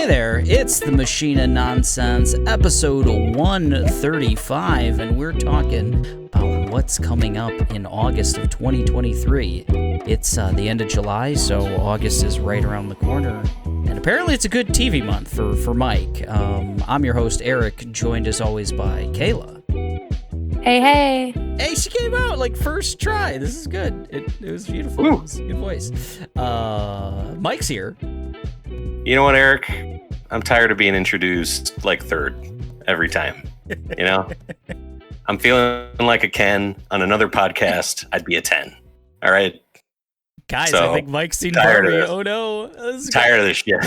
there, it's the Machine of Nonsense, episode 135, and we're talking about what's coming up in August of 2023. It's the end of July, so August is right around the corner, and apparently it's a good TV month for Mike. I'm your host, Eric, joined as always by Kayla. Hey. Hey, she came out like first try. This is good. It was beautiful. It was a good voice. Mike's here. You know what, Eric? I'm tired of being introduced like third every time. You know? I'm feeling like a Ken. On another podcast, I'd be a 10. All right? Guys, So, I think Mike's seen Barbie. Oh no. Tired of this shit.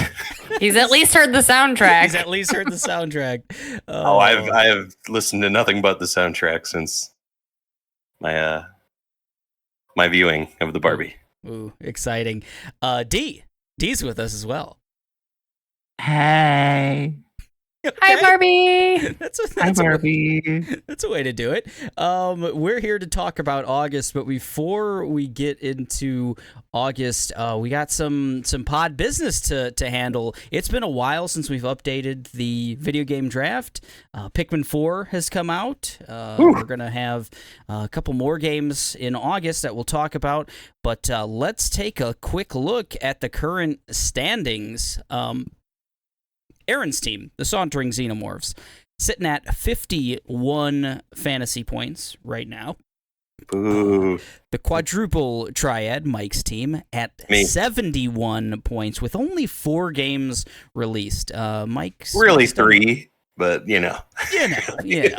He's at least heard the soundtrack. He's at least heard the soundtrack. I've listened to nothing but the soundtrack since my my viewing of the Barbie. Ooh, exciting. D's with us as well. Hey. Okay. Hi, Barbie. Hi, Barbie. That's a way to do it. We're here to talk about August, but before we get into August, we got some pod business to handle. It's been a while since we've updated the video game draft. Pikmin 4 has come out. We're going to have a couple more games in August that we'll talk about, but let's take a quick look at the current standings. Aaron's team, the Sauntering Xenomorphs, sitting at 51 fantasy points right now. Ooh. The Quadruple Triad, Mike's team, at 71 points with only 4 games released. Mike's really 3, but you know. You know.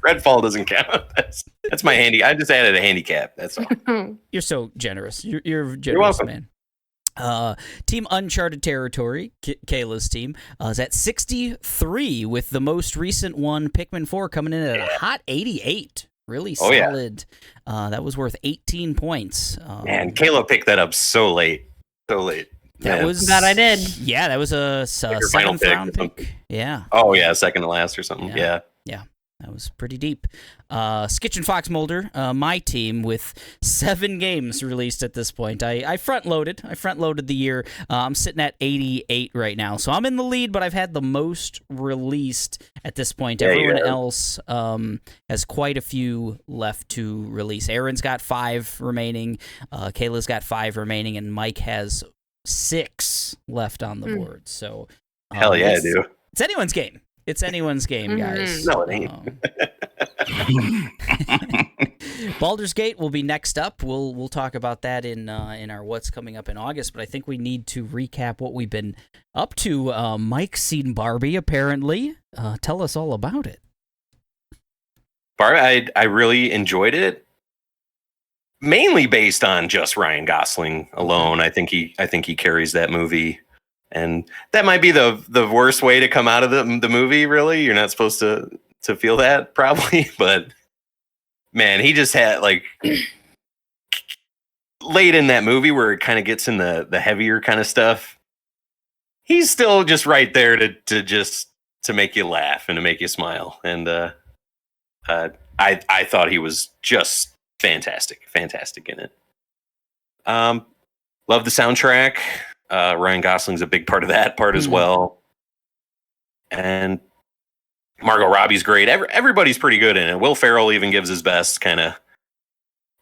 Redfall doesn't count. That's my handy. I just added a handicap. That's all. You're so generous. You're a generous man. Team Uncharted Territory, Kayla's team, is at 63 with the most recent one, Pikmin 4, coming in at a hot 88. Really solid. Yeah. That was worth 18 points. Man, Kayla picked that up so late. That was that I did. Yeah, that was a second round pick. Yeah. Oh yeah, second to last or something. Yeah. That was pretty deep. Skitch and Fox Mulder, my team, with 7 games released at this point. I front-loaded the year. I'm sitting at 88 right now. So I'm in the lead, but I've had the most released at this point. Everyone else has quite a few left to release. Aaron's got 5 remaining. Kayla's got 5 remaining. And Mike has 6 left on the board. So hell yeah, I do. It's anyone's game. It's anyone's game, guys. No, it ain't. Baldur's Gate will be next up. We'll talk about that in our what's coming up in August. But I think we need to recap what we've been up to. Mike's seen Barbie, apparently. Tell us all about it. Barbie, I really enjoyed it. Mainly based on just Ryan Gosling alone. I think he carries that movie. And that might be the worst way to come out of the movie, really. You're not supposed to feel that, probably. But, man, he just had, like, late in that movie where it kind of gets in the heavier kind of stuff. He's still just right there to make you laugh and to make you smile. And I thought he was just fantastic in it. Love the soundtrack. Ryan Gosling's a big part of that part as well. And Margot Robbie's great. Everybody's pretty good in it. Will Ferrell even gives his best kind of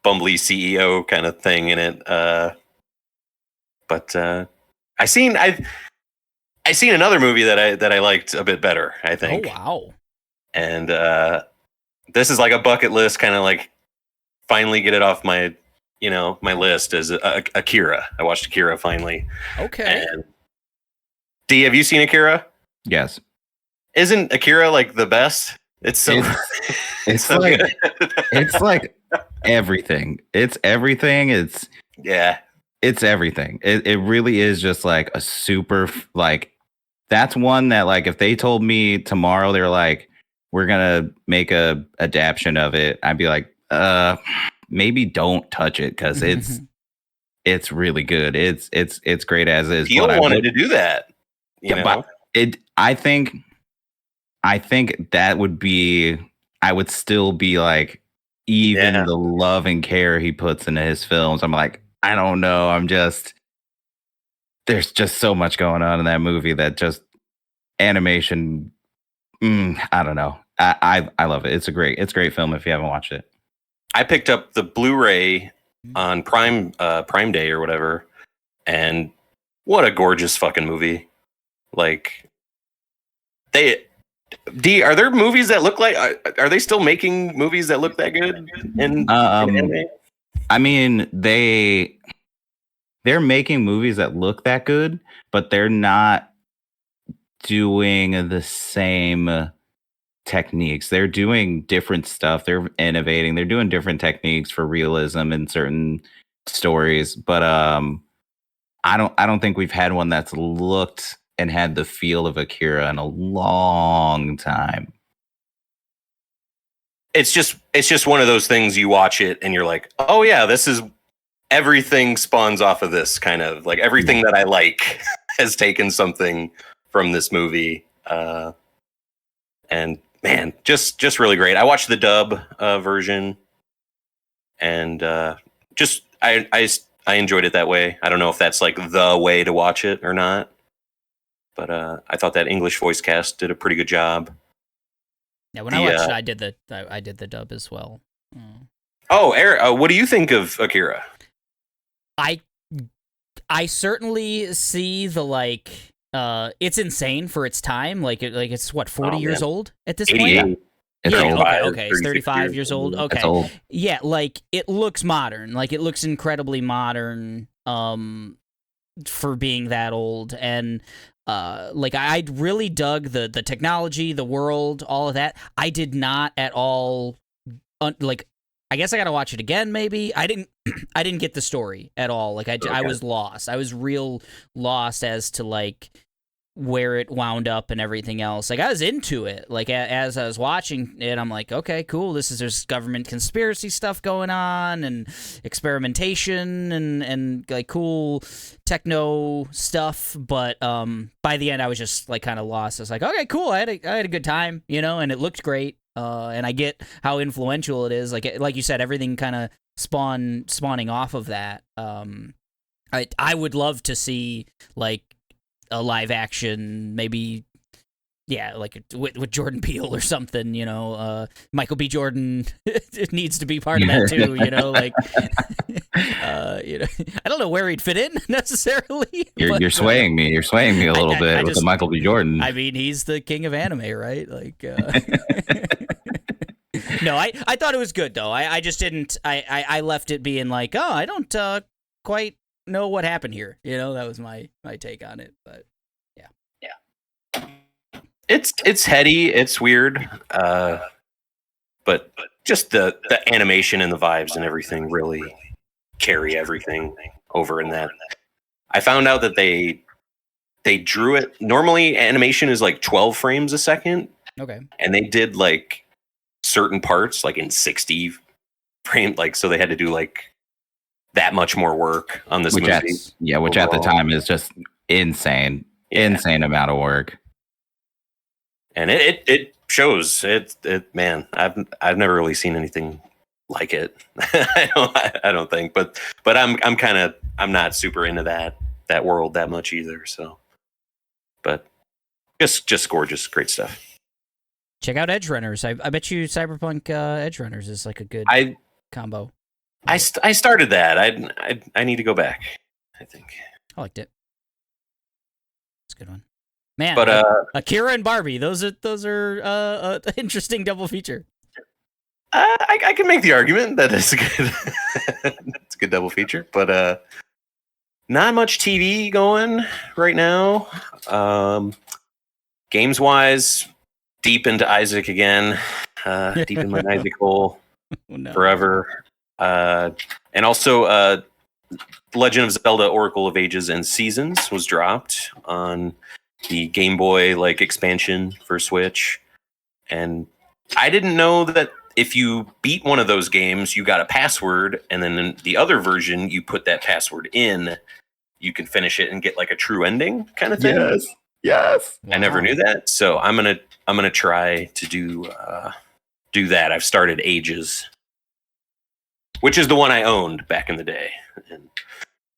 bumbly CEO kind of thing in it. But I seen another movie that I liked a bit better, I think. Oh, wow. And this is like a bucket list, kind of like finally get it off my list is Akira. I watched Akira finally. Okay. And D, have you seen Akira? Yes. Isn't Akira like the best? It's so. It's so like good. it's like everything. It's everything. It's everything. It really is just like a super like. That's one that like if they told me tomorrow they're like we're gonna make a adaptation of it, I'd be like maybe don't touch it because it's really good. It's great as is. You wanted to do that. But I think that would be. I would still be like, even the love and care he puts into his films. I'm like, I don't know. I'm just there's just so much going on in that movie that just animation. I don't know. I love it. It's a great film if you haven't watched it. I picked up the Blu-ray on Prime Day or whatever, and what a gorgeous fucking movie! Like are there movies that look like? Are they still making movies that look that good? In anime? I mean, they're making movies that look that good, but they're not doing the same techniques. They're doing different stuff. They're innovating. They're doing different techniques for realism in certain stories. But I don't think we've had one that's looked and had the feel of Akira in a long time. It's just one of those things you watch it and you're like, oh yeah, this is everything spawns off of this kind of like everything that I like has taken something from this movie. And man, just really great. I watched the dub version, and I enjoyed it that way. I don't know if that's like the way to watch it or not, but I thought that English voice cast did a pretty good job. Yeah, when I watched it, I did the dub as well. Oh, Eric, what do you think of Akira? I certainly see the like. It's insane for its time. Like it's what 40 years old at this point. Yeah. It's old. Okay, it's 35 years old. Okay, it's old. Yeah, like it looks modern. Like it looks incredibly modern. For being that old, and like I really dug the technology, the world, all of that. I did not at all like. I guess I gotta watch it again. Maybe I didn't get the story at all. Like I was lost. I was real lost as to like where it wound up and everything else. Like I was into it. Like as I was watching it, I'm like, okay, cool. There's government conspiracy stuff going on and experimentation and like cool techno stuff. But by the end, I was just like kind of lost. I was like, okay, cool. I had a good time, and it looked great. And I get how influential it is. Like you said, everything kind of spawning off of that. I would love to see like a live action, maybe, yeah, like with Jordan Peele or something. Michael B. Jordan needs to be part of that too. Like, I don't know where he'd fit in necessarily. You're swaying me. You're swaying me a little bit with the Michael B. Jordan. I mean, he's the king of anime, right? Like. No, I thought it was good though. I just didn't. I left it being like, oh, I don't quite know what happened here. That was my take on it. But yeah. It's heady. It's weird. But just the animation and the vibes and everything really carry everything over in that. I found out that they drew it. Normally, animation is like 12 frames a second. Okay. And they did like certain parts like in 60 frame, like so they had to do like that much more work on this movie. Which at the time is just insane amount of work. And it shows it man. I've never really seen anything like it. I don't think, but I'm not super into that world that much either. So, but just gorgeous, great stuff. Check out Edge Runners. I bet you Cyberpunk Edge Runners is like a good combo. I started that. I need to go back, I think. I liked it. It's a good one. Man, but Akira and Barbie, those are interesting double feature. I can make the argument that it's a good it's a good double feature, but not much TV going right now. Games wise, deep into Isaac again, deep in my Isaac hole forever. And also Legend of Zelda Oracle of Ages and Seasons was dropped on the Game Boy like expansion for Switch. And I didn't know that if you beat one of those games, you got a password, and then in the other version, you put that password in, you can finish it and get like a true ending kind of thing. Yes. Wow. I never knew that, so I'm gonna try to do that. I've started Ages, which is the one I owned back in the day, and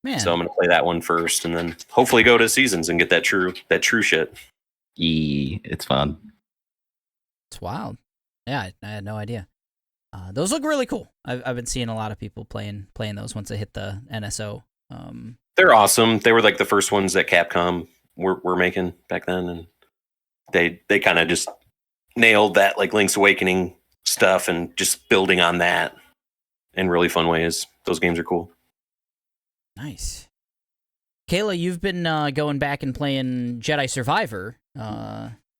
Man. So I'm gonna play that one first, and then hopefully go to Seasons and get that true shit. It's fun. It's wild. Yeah, I had no idea. Those look really cool. I've been seeing a lot of people playing those once they hit the NSO. They're awesome. They were like the first ones that Capcom were making back then, and they kind of just nailed that like Link's Awakening stuff and just building on that in really fun ways. Those games are cool. Nice. Kayla, you've been going back and playing Jedi Survivor.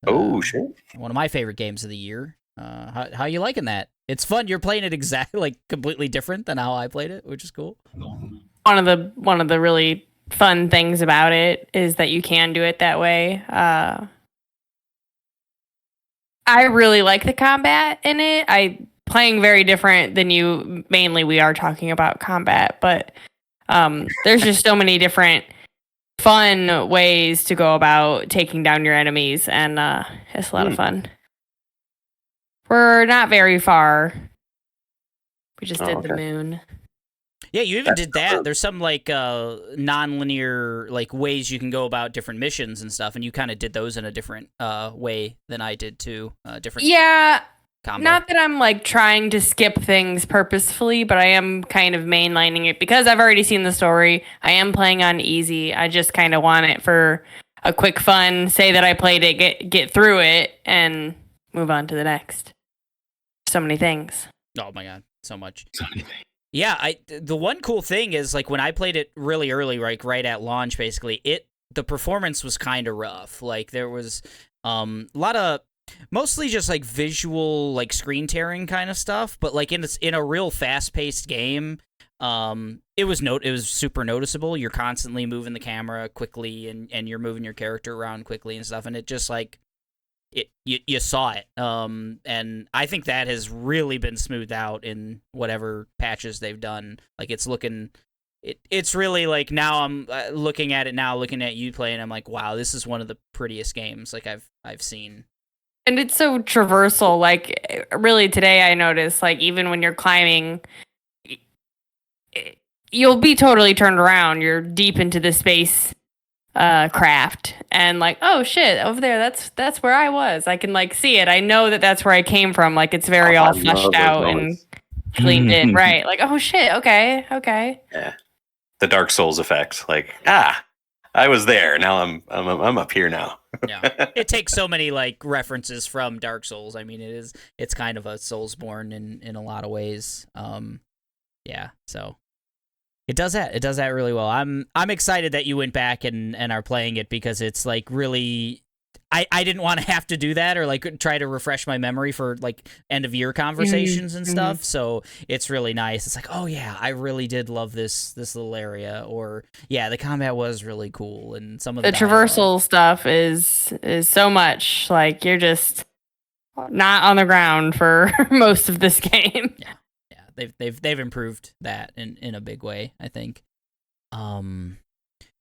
Oh shit! One of my favorite games of the year. How you liking that? It's fun. You're playing it exactly like completely different than how I played it, which is cool. One of the really fun things about it is that you can do it that way. I really like the combat in it. Playing very different than you. Mainly, we are talking about combat, but there's just so many different fun ways to go about taking down your enemies, and it's a lot of fun. We're not very far. We just did the moon. Yeah, you even did that. There's some like non-linear like ways you can go about different missions and stuff, and you kind of did those in a different way than I did too. Different. Yeah. Combo. Not that I'm like trying to skip things purposefully, but I am kind of mainlining it because I've already seen the story. I am playing on easy. I just kind of want it for a quick fun, say that I played it, get through it, and move on to the next. So many things. Oh my god, so much. So many things. Yeah, the one cool thing is like when I played it really early, like right at launch, basically, the performance was kind of rough. Like there was a lot of mostly just like visual, like screen tearing kind of stuff, but like in a real fast paced game, it was super noticeable. You're constantly moving the camera quickly, and you're moving your character around quickly and stuff, and it just like you saw it. And I think that has really been smoothed out in whatever patches they've done. Like it's really like now I'm looking at it now, looking at you play, and I'm like, wow, this is one of the prettiest games like I've seen. And it's so traversal. Like, really, today I noticed, like, even when you're climbing, you'll be totally turned around. You're deep into the space craft. And, like, oh, shit, over there, that's where I was. I can, like, see it. I know that that's where I came from. Like, it's very all fleshed out and cleaned in. Right. Like, oh, shit, okay. Yeah. The Dark Souls effect. Like, I was there. Now I'm up here now. Yeah, it takes so many like references from Dark Souls. I mean, it's kind of a Soulsborne in a lot of ways. Yeah, so it does that. It does that really well. I'm excited that you went back and are playing it because it's like really. I didn't want to have to do that or like try to refresh my memory for like end of year conversations and stuff. So it's really nice. It's like, oh yeah, I really did love this little area, or yeah, the combat was really cool, and some of the traversal stuff is so much like you're just not on the ground for most of this game. Yeah, they've improved that in a big way, I think.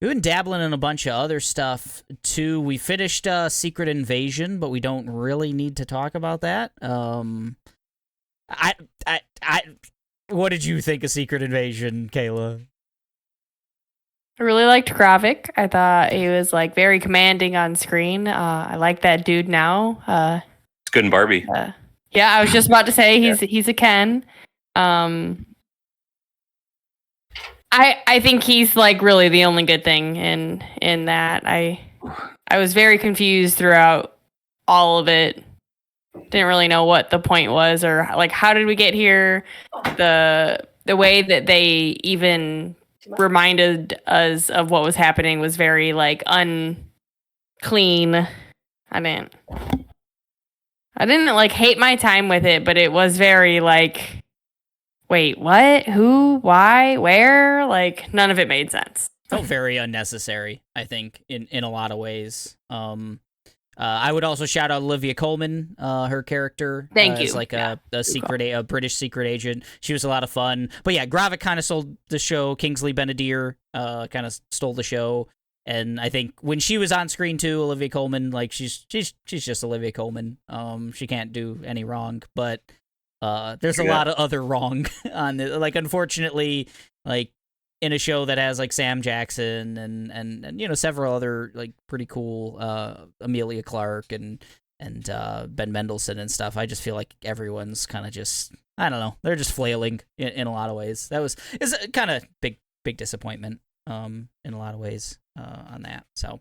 We've been dabbling in a bunch of other stuff too. We finished Secret Invasion, but we don't really need to talk about that. What did you think of Secret Invasion, Kayla? I really liked Gravik. I thought he was like very commanding on screen. I like that dude now. It's good in Barbie. Yeah, I was just about to say he's a Ken. I think he's like really the only good thing in that. I was very confused throughout all of it. Didn't really know what the point was or like how did we get here. The way that they even reminded us of what was happening was very like unclean. I didn't like hate my time with it, but it was very like, wait, what? Who? Why? Where? Like, none of it made sense. Felt very unnecessary, I think, in a lot of ways. I would also shout out Olivia Colman, her character. Thank you. As like a British secret agent. She was a lot of fun. But yeah, Gravik kind of stole the show. Kingsley Benadir kind of stole the show. And I think when she was on screen too, Olivia Colman, like she's just Olivia Colman. She can't do any wrong, but there's a lot of other wrong on it. Like, unfortunately, like in a show that has like Sam Jackson and you know, several other like pretty cool Amelia Clark and Ben Mendelsohn and stuff. I just feel like everyone's kind of just, I don't know, they're just flailing in a lot of ways. Is a kind of big disappointment in a lot of ways on that. So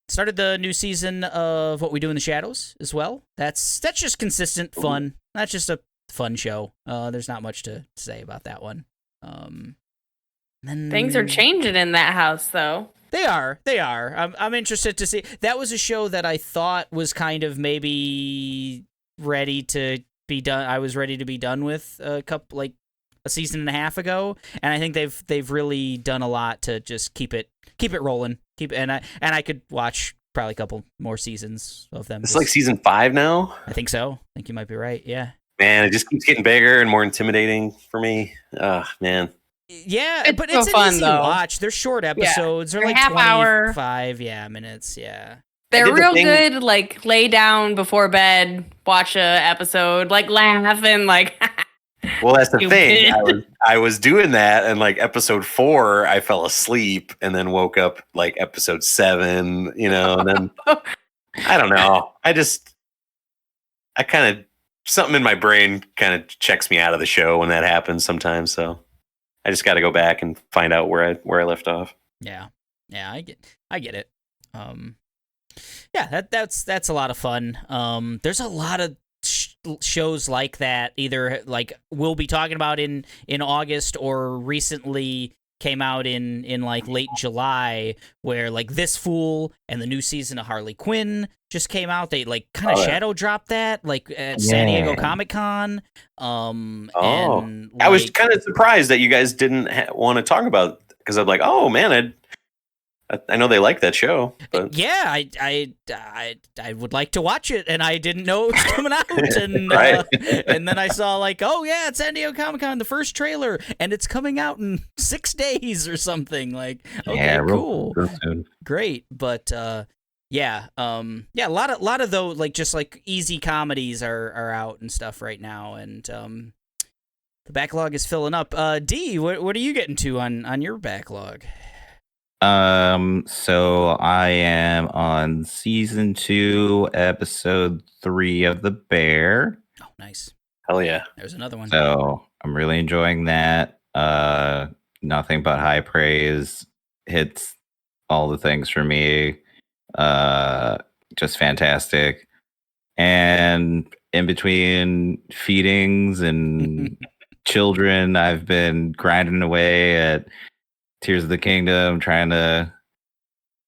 started the new season of What We Do in the Shadows as well. That's just consistent fun. That's just a fun show. There's not much to say about that one. Then Things are changing in that house, though. They are. I'm interested to see. That was a show that I thought was kind of maybe ready to be done. I was ready to be done with a season and a half ago, and I think they've really done a lot to just keep it rolling. And I could watch probably a couple more seasons of them. It's like season 5 now. I think so. I think you might be right. Yeah. Man, it just keeps getting bigger and more intimidating for me. Man. Yeah, but it's so fun, an easy though. watch. They're short episodes. They're like half hour. 25 minutes. Yeah. They're real good, like, lay down before bed, watch a episode, like, laugh and, like... Well, that's the thing. I was doing that, and, like, episode 4, I fell asleep and then woke up, like, episode 7, you know, and then... I don't know. I kind of... Something in my brain kind of checks me out of the show when that happens sometimes, so... I just got to go back and find out where I left off. Yeah, I get it. Yeah, that's a lot of fun. There's a lot of shows like that. Either like we'll be talking about in August, or recently came out in like late July, where like This Fool and the new season of Harley Quinn just came out. They like kind of shadow dropped that like at San Diego Comic-Con. I was kind of surprised that you guys didn't want to talk about, because I'm like, oh man, I know they like that show. But. Yeah, I would like to watch it, and I didn't know it was coming out, and Right. And then I saw like, oh yeah, it's San Diego Comic-Con, the first trailer, and it's coming out in 6 days or something. Like, okay, cool, real soon. Great, but yeah, a lot of those like just like easy comedies are out and stuff right now, and the backlog is filling up. D, what are you getting to on your backlog? So I am on season 2, episode 3 of The Bear. Oh, nice. Hell yeah. There's another one. So I'm really enjoying that. Nothing but high praise. Hits all the things for me. Just fantastic. And in between feedings and children, I've been grinding away at Tears of the Kingdom, trying to.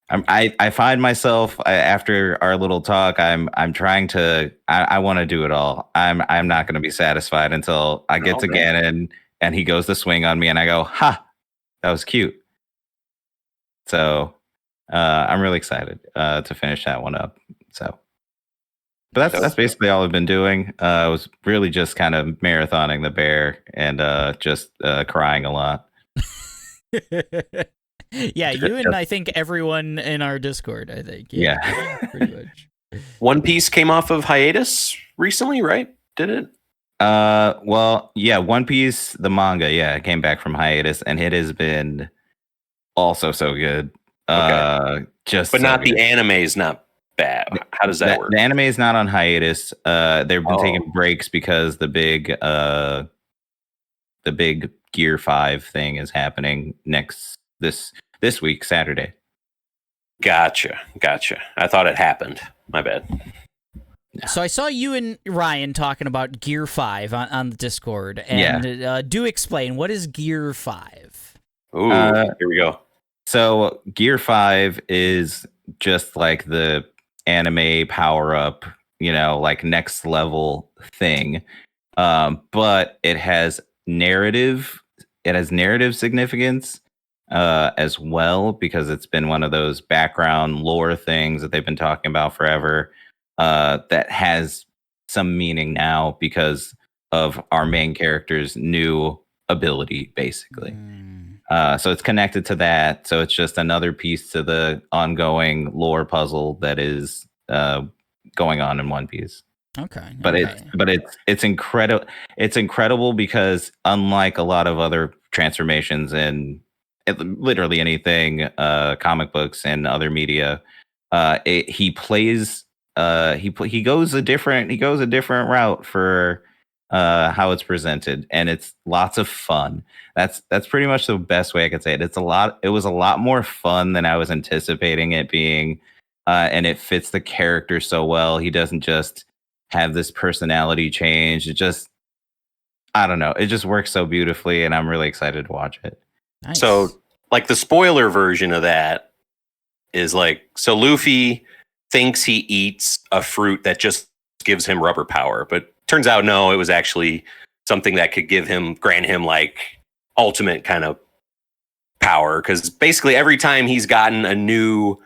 I find myself after our little talk. I'm trying to. I want to do it all. I'm not going to be satisfied until I get to Ganon and he goes to swing on me, and I go, "Ha, that was cute." So I'm really excited to finish that one up. So, but that's basically all I've been doing. I was really just kind of marathoning The Bear and just crying a lot. Yeah, you and I think everyone in our Discord, I think. Yeah. Pretty much. One Piece came off of hiatus recently, right? Did it? Well, yeah, One Piece, the manga, it came back from hiatus, and it has been also so good. Okay. But so not good. The anime is not bad. How does that work? The anime is not on hiatus. They've been taking breaks because the big Gear 5 thing is happening this week, Saturday. Gotcha. I thought it happened. My bad. So I saw you and Ryan talking about Gear 5 on the Discord, and do explain, what is Gear 5? Ooh, here we go. So Gear 5 is just like the anime power-up, like next level thing. But it has narrative significance as well, because it's been one of those background lore things that they've been talking about forever, that has some meaning now because of our main character's new ability, basically. So it's connected to that. So it's just another piece to the ongoing lore puzzle that is going on in One Piece. Okay. But it's incredible. It's incredible because unlike a lot of other transformations in literally anything, comic books and other media. He plays. He goes a different route for how it's presented, and it's lots of fun. That's pretty much the best way I could say it. It was a lot more fun than I was anticipating it being, and it fits the character so well. He doesn't just have this personality change. I don't know. It just works so beautifully, and I'm really excited to watch it. Nice. So, like, the spoiler version of that is like, so Luffy thinks he eats a fruit that just gives him rubber power, but turns out no, it was actually something that could grant him like ultimate kind of power. Because basically every time he's gotten a new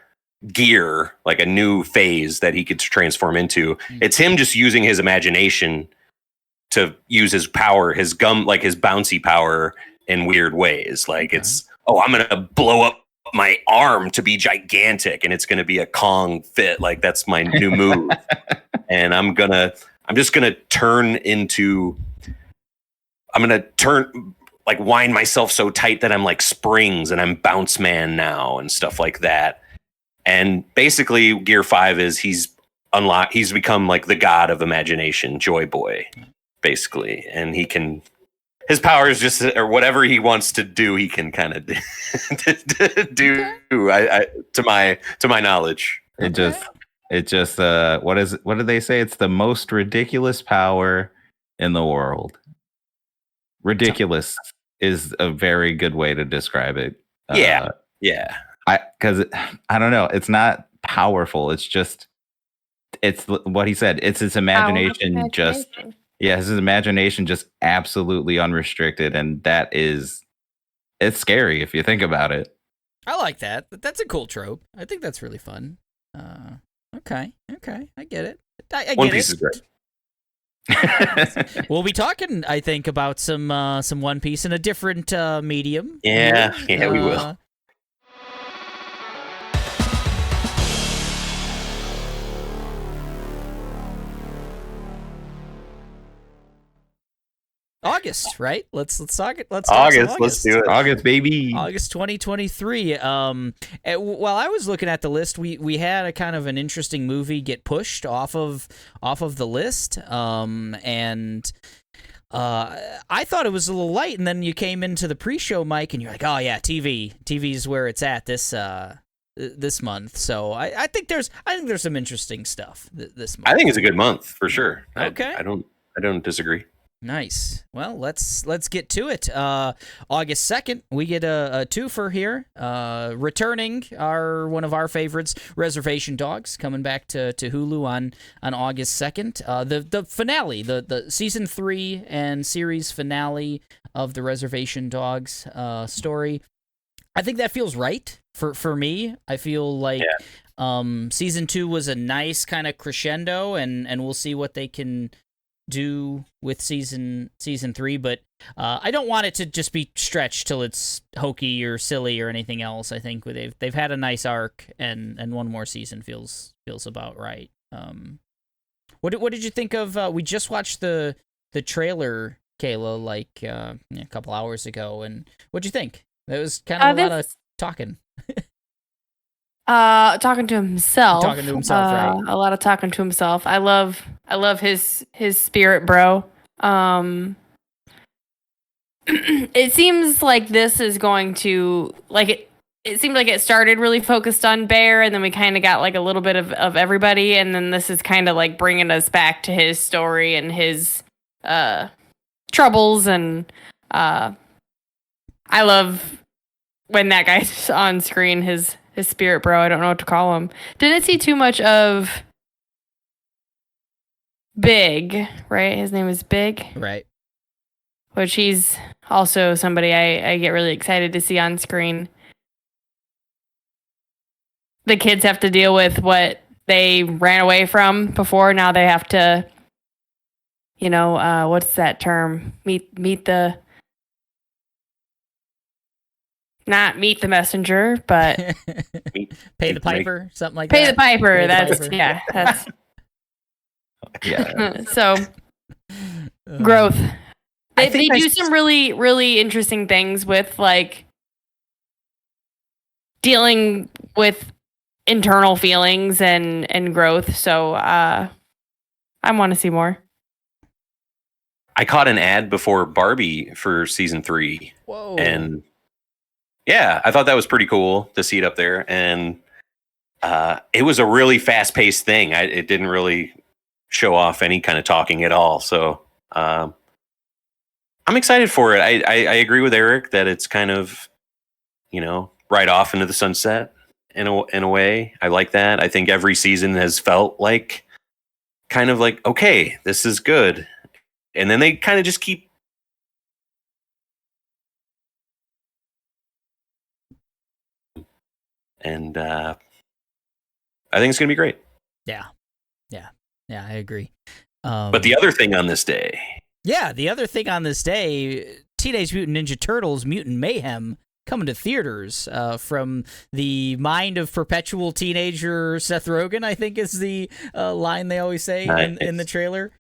gear, like a new phase that he could transform into, it's him just using his imagination to use his power, his bouncy power in weird ways. Like it's, I'm going to blow up my arm to be gigantic and it's going to be a Kong fit. Like that's my new move. And I'm just going to wind myself so tight that I'm like springs and I'm bounce man now and stuff like that. And basically Gear 5 is he's become like the god of imagination, Joy Boy, basically. And his power is just, or whatever he wants to do, he can kind of do. To my knowledge, what do they say? It's the most ridiculous power in the world. Ridiculous is a very good way to describe it. Yeah. Because I don't know. It's not powerful. It's what he said. It's his imagination. His imagination just absolutely unrestricted, and it's scary if you think about it. I like that. That's a cool trope. I think that's really fun. Okay, I get it. I get One Piece is great. We'll be talking, I think, about some One Piece in a different medium. Yeah, we will. August, right? Let's talk. Let's August. Let's do it. August, baby. August 2023. While I was looking at the list, we had a kind of an interesting movie get pushed off of the list. And I thought it was a little light, and then you came into the pre-show, Mike, and you're like, oh yeah, TV's where it's at this month. So I think there's some interesting stuff this month. I think it's a good month for sure. Okay. I don't disagree. Nice. Well, let's get to it. August 2nd, we get a twofer here. Returning one of our favorites, Reservation Dogs, coming back to Hulu on August 2nd. The finale, the season 3 and series finale of the Reservation Dogs story. I think that feels right for me. I feel like season 2 was a nice kind of crescendo, and we'll see what they can do with season 3, but I don't want it to just be stretched till it's hokey or silly or anything else. I think they've had a nice arc, and one more season feels about right. What did you think of? We just watched the trailer, Kayla, like a couple hours ago, and what'd you think? It was kind of a lot of talking. Talking to himself. Right? A lot of talking to himself. I love his spirit, bro. It seems like this is going to it seemed like it started really focused on Bear, and then we kind of got like a little bit of everybody, and then this is kind of like bringing us back to his story and his troubles, and I love when that guy's on screen, his spirit bro. I don't know what to call him. Didn't see too much of Big, right? His name is Big. Right. Which he's also somebody I get really excited to see on screen. The kids have to deal with what they ran away from before. Now they have to, what's that term? Not meet the messenger, but pay the piper, something like pay that. The piper. That's yeah. So growth They do some really, really interesting things with like dealing with internal feelings and growth. So I want to see more. I caught an ad before Barbie for season 3. Whoa. And yeah, I thought that was pretty cool to see it up there. And it was a really fast-paced thing. It didn't really show off any kind of talking at all. So I'm excited for it. I agree with Eric that it's kind of, right off into the sunset in a way. I like that. I think every season has felt like kind of like, okay, this is good. And then they kind of just keep. And I think it's going to be great. Yeah, I agree. But the other thing on this day. Yeah, the other thing on this day, Teenage Mutant Ninja Turtles Mutant Mayhem coming to theaters from the mind of perpetual teenager Seth Rogen, I think is the line they always say in the trailer.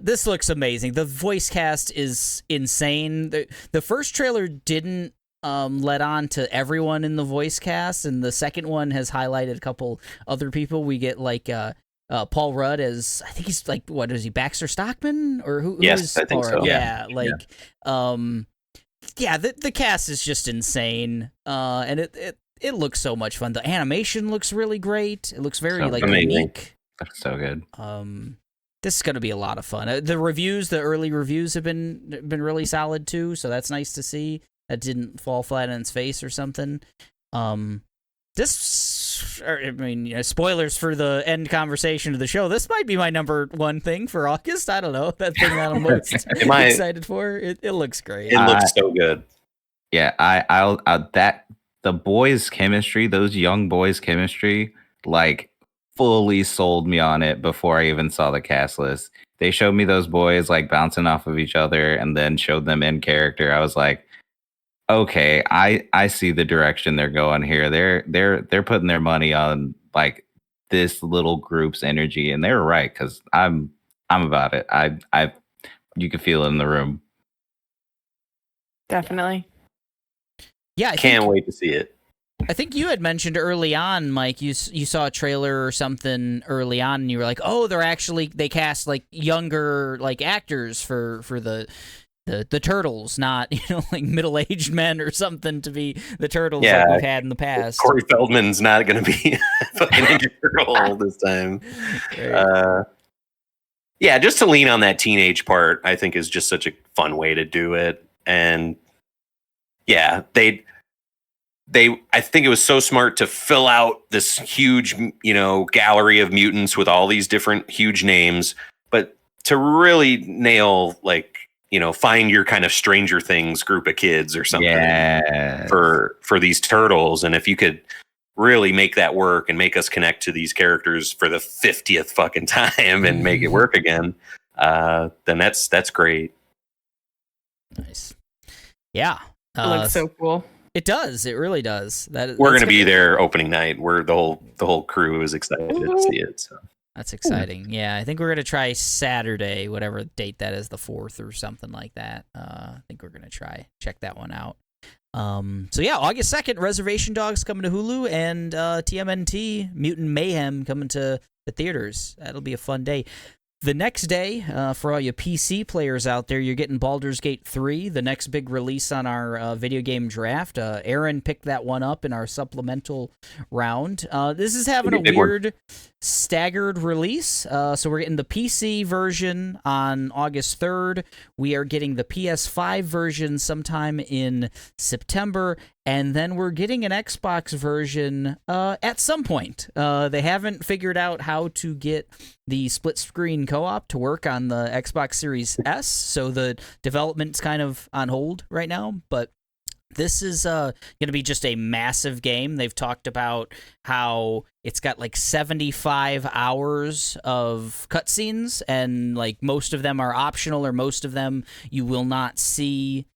This looks amazing. The voice cast is insane. The first trailer didn't let on to everyone in the voice cast, and the second one has highlighted a couple other people. We get like Paul Rudd as, I think he's like, what is he, Baxter Stockman? Or who yes, is I think Paul so. Rudd? Yeah, the cast is just insane. And it looks so much fun. The animation looks really great. It looks very unique. Looks so good. This is going to be a lot of fun. The early reviews have been really solid too, so that's nice to see. That didn't fall flat on its face or something. Spoilers for the end conversation of the show. This might be my number one thing for August. I don't know. That thing that I'm most excited for. It looks great. It looks so good. Yeah, I'll the boys' chemistry, those young boys' chemistry, like fully sold me on it before I even saw the cast list. They showed me those boys like bouncing off of each other and then showed them in character. I was like, okay, I see the direction they're going here. They're putting their money on like this little group's energy, and they were right, because I'm about it. You can feel it in the room. Definitely. Yeah, I can't wait to see it. I think you had mentioned early on, Mike, you saw a trailer or something early on, and you were like, oh, they cast like younger like actors for the turtles, not like middle-aged men or something to be the turtles like we've had in the past. Corey Feldman's not going to be fucking Ninja Turtle this time. Yeah, just to lean on that teenage part, I think is just such a fun way to do it. And yeah, I think it was so smart to fill out this huge, gallery of mutants with all these different huge names, but to really nail like, find your kind of Stranger Things group of kids or something for these turtles. And if you could really make that work and make us connect to these characters for the 50th fucking time and make it work again, then that's great. Nice. Yeah. It looks so cool. It does. It really does. We're going to be there opening night. The whole crew is excited to see it. So. That's exciting. Yeah, I think we're going to try Saturday, whatever date that is, the 4th or something like that. I think we're going to check that one out. So yeah, August 2nd, Reservation Dogs coming to Hulu, and TMNT, Mutant Mayhem, coming to the theaters. That'll be a fun day. The next day, for all you PC players out there, you're getting Baldur's Gate 3, the next big release on our video game draft. Aaron picked that one up in our supplemental round. This is having a weird staggered release. So we're getting the PC version on August 3rd. We are getting the PS5 version sometime in September. And then we're getting an Xbox version at some point. They haven't figured out how to get the split screen co-op to work on the Xbox Series S, so the development's kind of on hold right now. But this is going to be just a massive game. They've talked about how it's got like 75 hours of cutscenes, and like most of them are optional, or most of them you will not see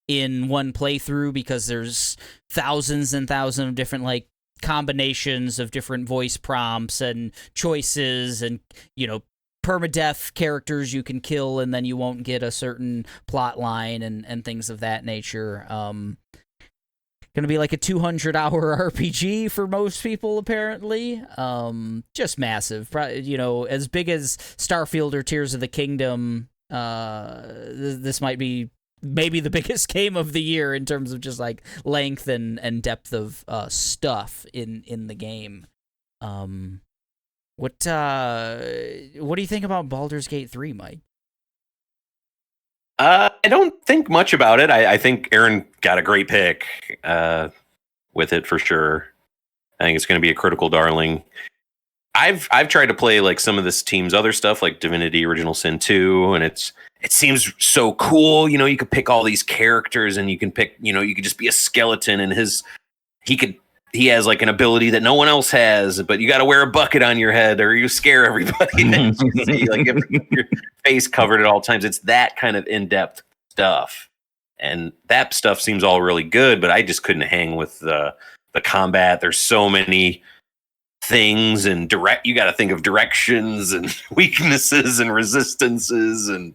in one playthrough, because there's thousands and thousands of different like combinations of different voice prompts and choices and permadeath characters you can kill, and then you won't get a certain plot line and things of that nature. Gonna be like a 200-hour RPG for most people, apparently. Just massive. As big as Starfield or Tears of the Kingdom. This might be maybe the biggest game of the year in terms of just like length and depth of stuff in the game. What do you think about Baldur's Gate 3, Mike? I don't think much about it. I think Aaron got a great pick with it for sure. I think it's going to be a critical darling. I've tried to play like some of this team's other stuff, like Divinity: Original Sin 2, and it seems so cool. You could pick all these characters, and you can pick. You could just be a skeleton, and he has like an ability that no one else has, but you got to wear a bucket on your head or you scare everybody. You see, like your face covered at all times. It's that kind of in-depth stuff. And that stuff seems all really good, but I just couldn't hang with the combat. There's so many things and you got to think of directions and weaknesses and resistances, and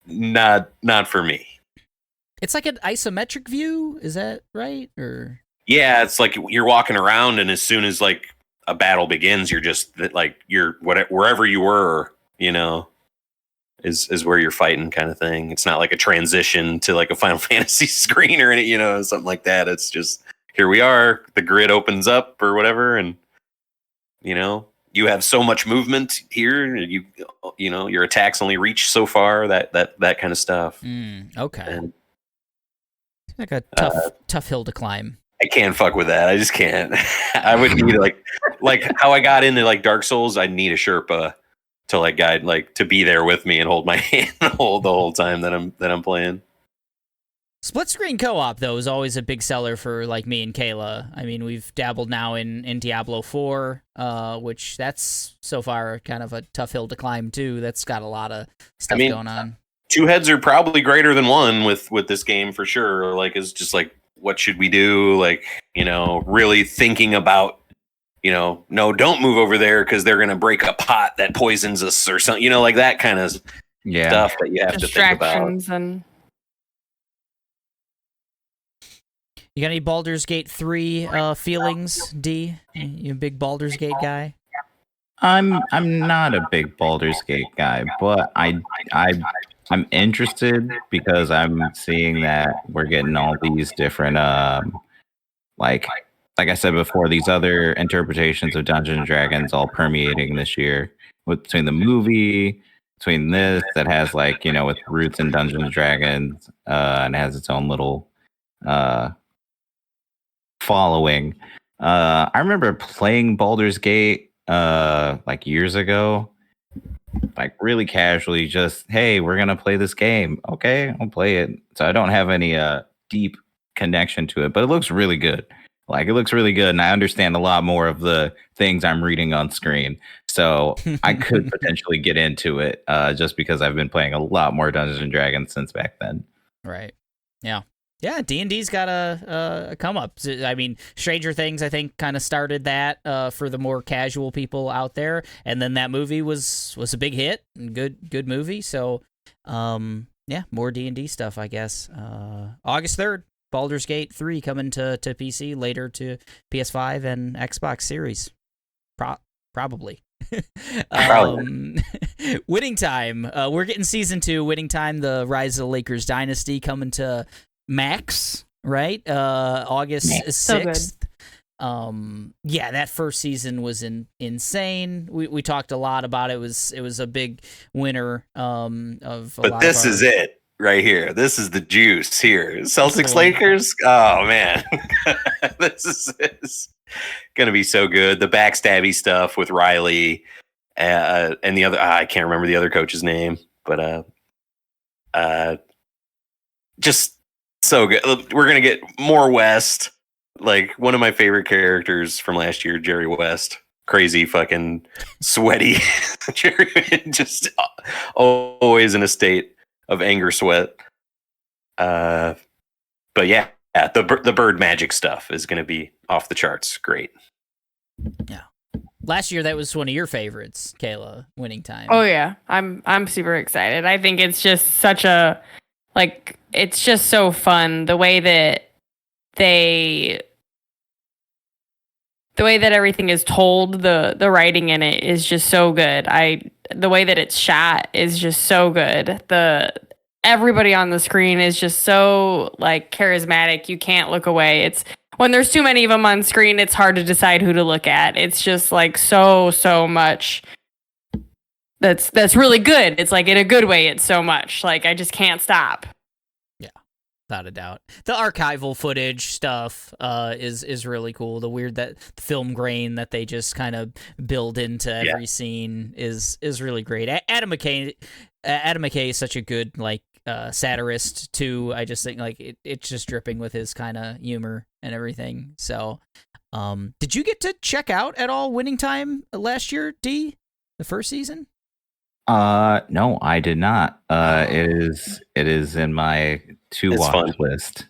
not for me. It's like an isometric view. Is that right? Or yeah, it's like you're walking around, and as soon as like a battle begins, you're just like wherever you were, is where you're fighting, kind of thing. It's not like a transition to like a Final Fantasy screen or any, something like that. It's just here we are. The grid opens up or whatever, and you have so much movement here. Your attacks only reach so far. That kind of stuff. Okay, and, like a tough hill to climb. I can't fuck with that. I just can't. I would need like how I got into like Dark Souls. I need a Sherpa to like guide, like to be there with me and hold my hand the whole time that I'm playing. Split screen co-op though is always a big seller for like me and Kayla. I mean, we've dabbled now in Diablo 4, which that's so far kind of a tough hill to climb too. That's got a lot of stuff going on. Two heads are probably greater than one with this game for sure. Like, it's just like, what should we do? Like, really thinking about, no, don't move over there because they're going to break a pot that poisons us or something, like that kind of stuff that you have to think about. And you got any Baldur's Gate 3 feelings, D? You a big Baldur's Gate guy? I'm not a big Baldur's Gate guy, but I'm interested because I'm seeing that we're getting all these different, like I said before, these other interpretations of Dungeons and Dragons all permeating this year between the movie, between this that has like, with roots in Dungeons and Dragons, and has its own little following. I remember playing Baldur's Gate like years ago. Like really casually, just, hey, we're gonna play this game. Okay, I'll play it. So I don't have any deep connection to it, but it looks really good. Like, it looks really good, and I understand a lot more of the things I'm reading on screen. So I could potentially get into it just because I've been playing a lot more Dungeons and Dragons since back then. Right. Yeah. Yeah, D&D's got a come up. I mean, Stranger Things, I think, kind of started that for the more casual people out there, and then that movie was a big hit and good movie. So, yeah, more D&D stuff, I guess. August 3rd, Baldur's Gate 3 coming to PC, later to PS5 and Xbox Series, probably. Winning Time. We're getting season 2. Winning Time, the Rise of the Lakers Dynasty, coming to Max, right? August 6th. Yeah, that first season was insane. We talked a lot about it. It was a big winner of a but this is it right here. This is the juice here. Celtics Lakers. Oh man. This is gonna be so good. The backstabby stuff with Riley and the other, I can't remember the other coach's name, but just so good. We're going to get more West. Like, one of my favorite characters from last year, Jerry West. Crazy fucking sweaty Jerry. Just always in a state of anger sweat. But yeah, the bird magic stuff is going to be off the charts. Great. Yeah. Last year, that was one of your favorites, Kayla, Winning Time. Oh yeah, I'm super excited. I think it's just such a it's just so fun the way that everything is told. The writing in it is just so good. The way that it's shot is just so good. Everybody on the screen is just so like charismatic. You can't look away. It's when there's too many of them on screen, it's hard to decide who to look at. It's just like so much. That's really good. It's like in a good way. It's so much like I just can't stop. Yeah, without a doubt. The archival footage stuff is really cool. The weird that the film grain that they just kind of build into every scene is really great. Adam McKay is such a good like satirist too. I just think like it's just dripping with his kind of humor and everything. So, did you get to check out at all Winning Time last year, D? The first season? No, I did not. It is in my watch list.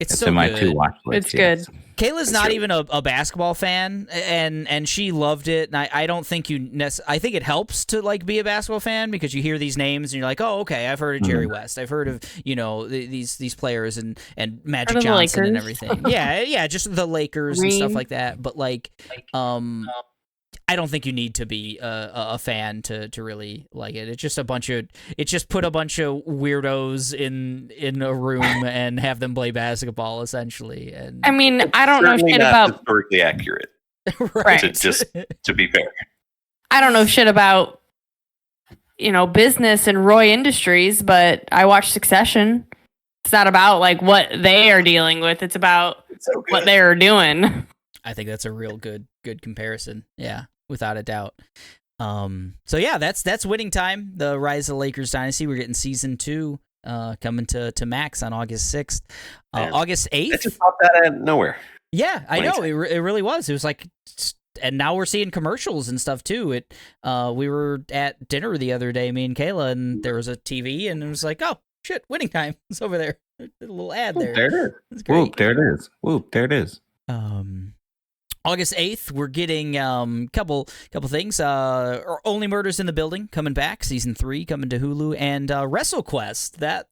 It's so in my good. watch list. It's good. Kayla's not even a basketball fan, and she loved it. And I don't think I think it helps to like be a basketball fan because you hear these names and you're like, oh, okay, I've heard of Jerry West, I've heard of these players and Magic Johnson and everything. yeah, just the Lakers and stuff like that. But like I don't think you need to be a fan to really like it. It's just put a bunch of weirdos in a room and have them play basketball essentially. And I mean, I don't know shit about historically accurate. right. To be fair, I don't know shit about business and Roy Industries, but I watch Succession. It's not about like what they are dealing with. It's about what they are doing. I think that's a real good comparison. Yeah. Without a doubt. So yeah, that's Winning Time, the Rise of the Lakers Dynasty. We're getting season 2 coming to Max on August 6th. August 8th. It just popped out of nowhere. Yeah, I know. It really was. It was like, and now we're seeing commercials and stuff too. We were at dinner the other day, me and Kayla, and there was a TV, and it was like, oh shit, Winning Time. It's over there. A little ad there. There it is. Whoop, there it is. Whoop, there it is. August 8th, we're getting couple things. Only Murders in the Building coming back, season 3 coming to Hulu, and WrestleQuest. That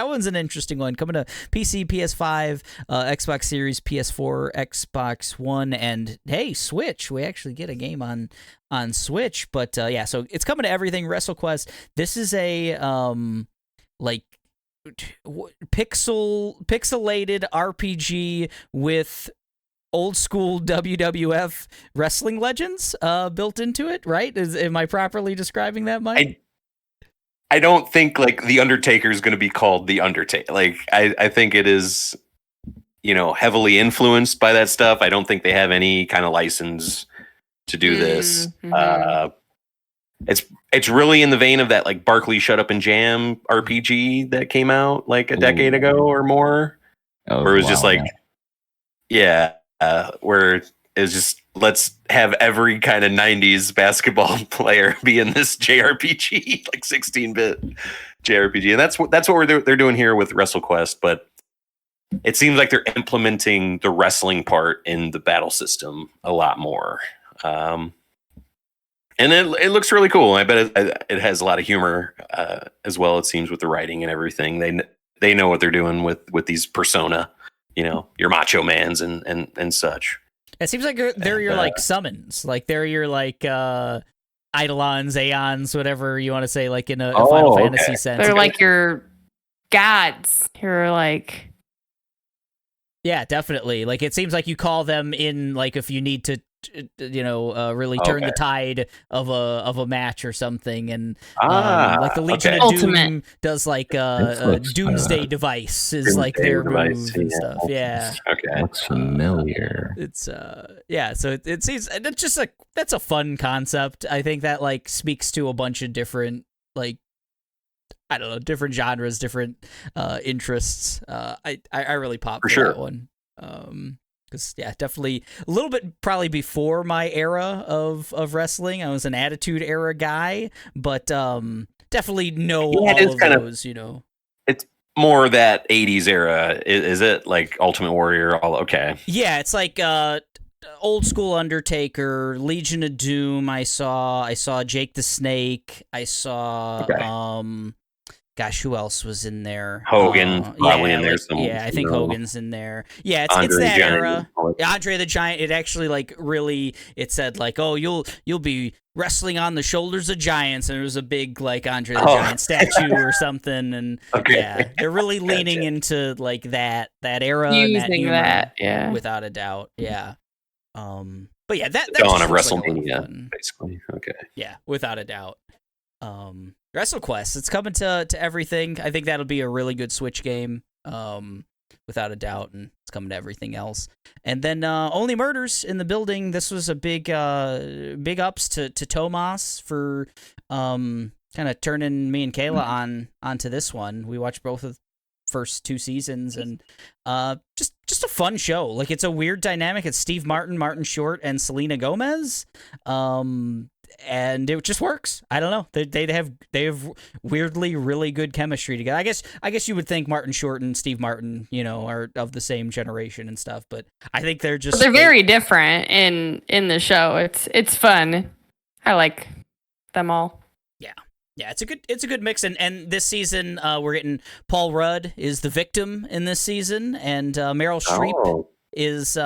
one's an interesting one coming to PC, PS5, Xbox Series, PS4, Xbox One, and hey, Switch. We actually get a game on Switch, but yeah, so it's coming to everything. WrestleQuest. This is a like pixelated RPG with old school WWF wrestling legends built into it, right? Am I properly describing that, Mike? I don't think like the Undertaker is going to be called the Undertaker. Like I think it is, heavily influenced by that stuff. I don't think they have any kind of license to do this. It's really in the vein of that like Barkley Shut Up and Jam RPG that came out like a decade ago or more, where it was just like, where it's just let's have every kind of 90s basketball player be in this JRPG, like 16-bit JRPG, and that's what they're doing here with WrestleQuest. But it seems like they're implementing the wrestling part in the battle system a lot more, and it looks really cool. I bet it has a lot of humor as well. It seems with the writing and everything, they know what they're doing with these persona. Your Macho Mans and such. It seems like they're your like summons, like they're your like Eidolons, Aeons, whatever you want to say, like in a Final Fantasy sense. They're like your gods. You're like, yeah, definitely. Like it seems like you call them in, like if you need to, really turn the tide of a match or something, and like the Legion of Doom does like a Doomsday device is like their move and stuff. Yeah, looks familiar. It's so it seems, and it's just like that's a fun concept. I think that like speaks to a bunch of different like different genres, different interests. I really popped for that one. Because definitely a little bit probably before my era of wrestling. I was an Attitude Era guy, but definitely know all of those. It's more that 80s era. Is it like Ultimate Warrior? All okay. Yeah, it's like old school Undertaker, Legion of Doom. I saw Jake the Snake. I saw gosh, who else was in there? Hogan probably in there somewhere. Yeah, I think Hogan's in there. Yeah, it's Andre that the Giant. era. Andre the Giant. It actually like really. It said like, oh, you'll be wrestling on the shoulders of giants, and it was a big like Andre the Giant statue or something. And yeah, they're really leaning into like that era, using and that humor, yeah, without a doubt. Yeah. But yeah, that dawn of just looks like a lot WrestleMania, fun. basically. Okay. Yeah, without a doubt. WrestleQuest, it's coming to everything. I think that'll be a really good Switch game, without a doubt, and it's coming to everything else. And then Only Murders in the building. This was a big ups to Tomas for kind of turning me and Kayla onto this one. We watched both of the first 2 seasons, and just a fun show. Like, it's a weird dynamic. It's Steve Martin, Martin Short, and Selena Gomez. And it just works. I don't know. They have weirdly really good chemistry together. I guess you would think Martin Short and Steve Martin, are of the same generation and stuff, but I think they're very different in the show. It's fun. I like them all. Yeah, it's a good mix, and this season we're getting Paul Rudd is the victim in this season, and Meryl Streep is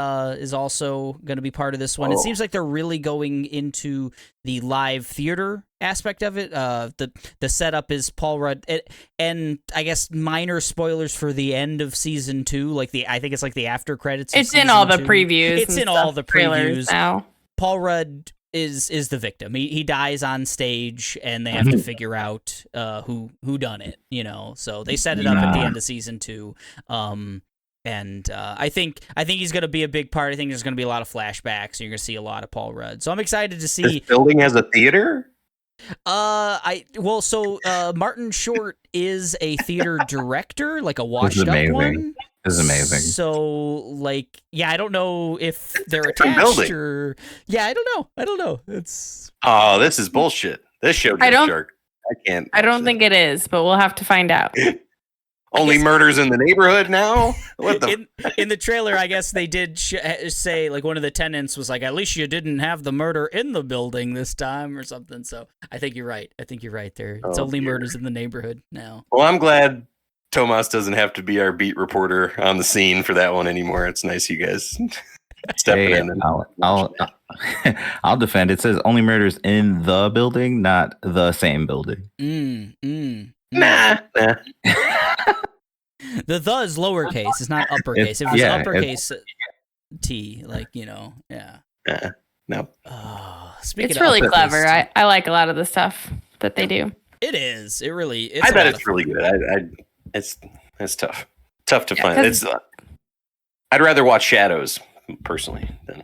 also going to be part of this one. It seems like they're really going into the live theater aspect of it. The setup is Paul Rudd, and I guess minor spoilers for the end of season 2. I think it's like the after credits. It's in all the previews. It's in all the previews now. Paul Rudd is the victim. He dies on stage, and they have to figure out who done it. So they set it up at the end of season 2. And I think he's going to be a big part. I think there's going to be a lot of flashbacks. So you're going to see a lot of Paul Rudd. So I'm excited to see. This building has a theater? Martin Short is a theater director, like a washed up one. This is amazing. So I don't know if they're attached or I don't know. It's this is bullshit. This show just shark. I can't. I don't think it is, but we'll have to find out. Only murders in the neighborhood now? What the? In the trailer, I guess they did say, like, one of the tenants was like, at least you didn't have the murder in the building this time or something. So I think you're right. There. It's only murders in the neighborhood now. Well, I'm glad Tomas doesn't have to be our beat reporter on the scene for that one anymore. It's nice you guys stepping in. I'll defend. It says only murders in the building, not the same building. Nah. The is lowercase. It's not uppercase. If it was uppercase T, yeah. No. Speaking it's of really clever. I like a lot of the stuff that they do. It is. It really. I bet it's really good. It's tough. Tough to find. It's. I'd rather watch Shadows personally than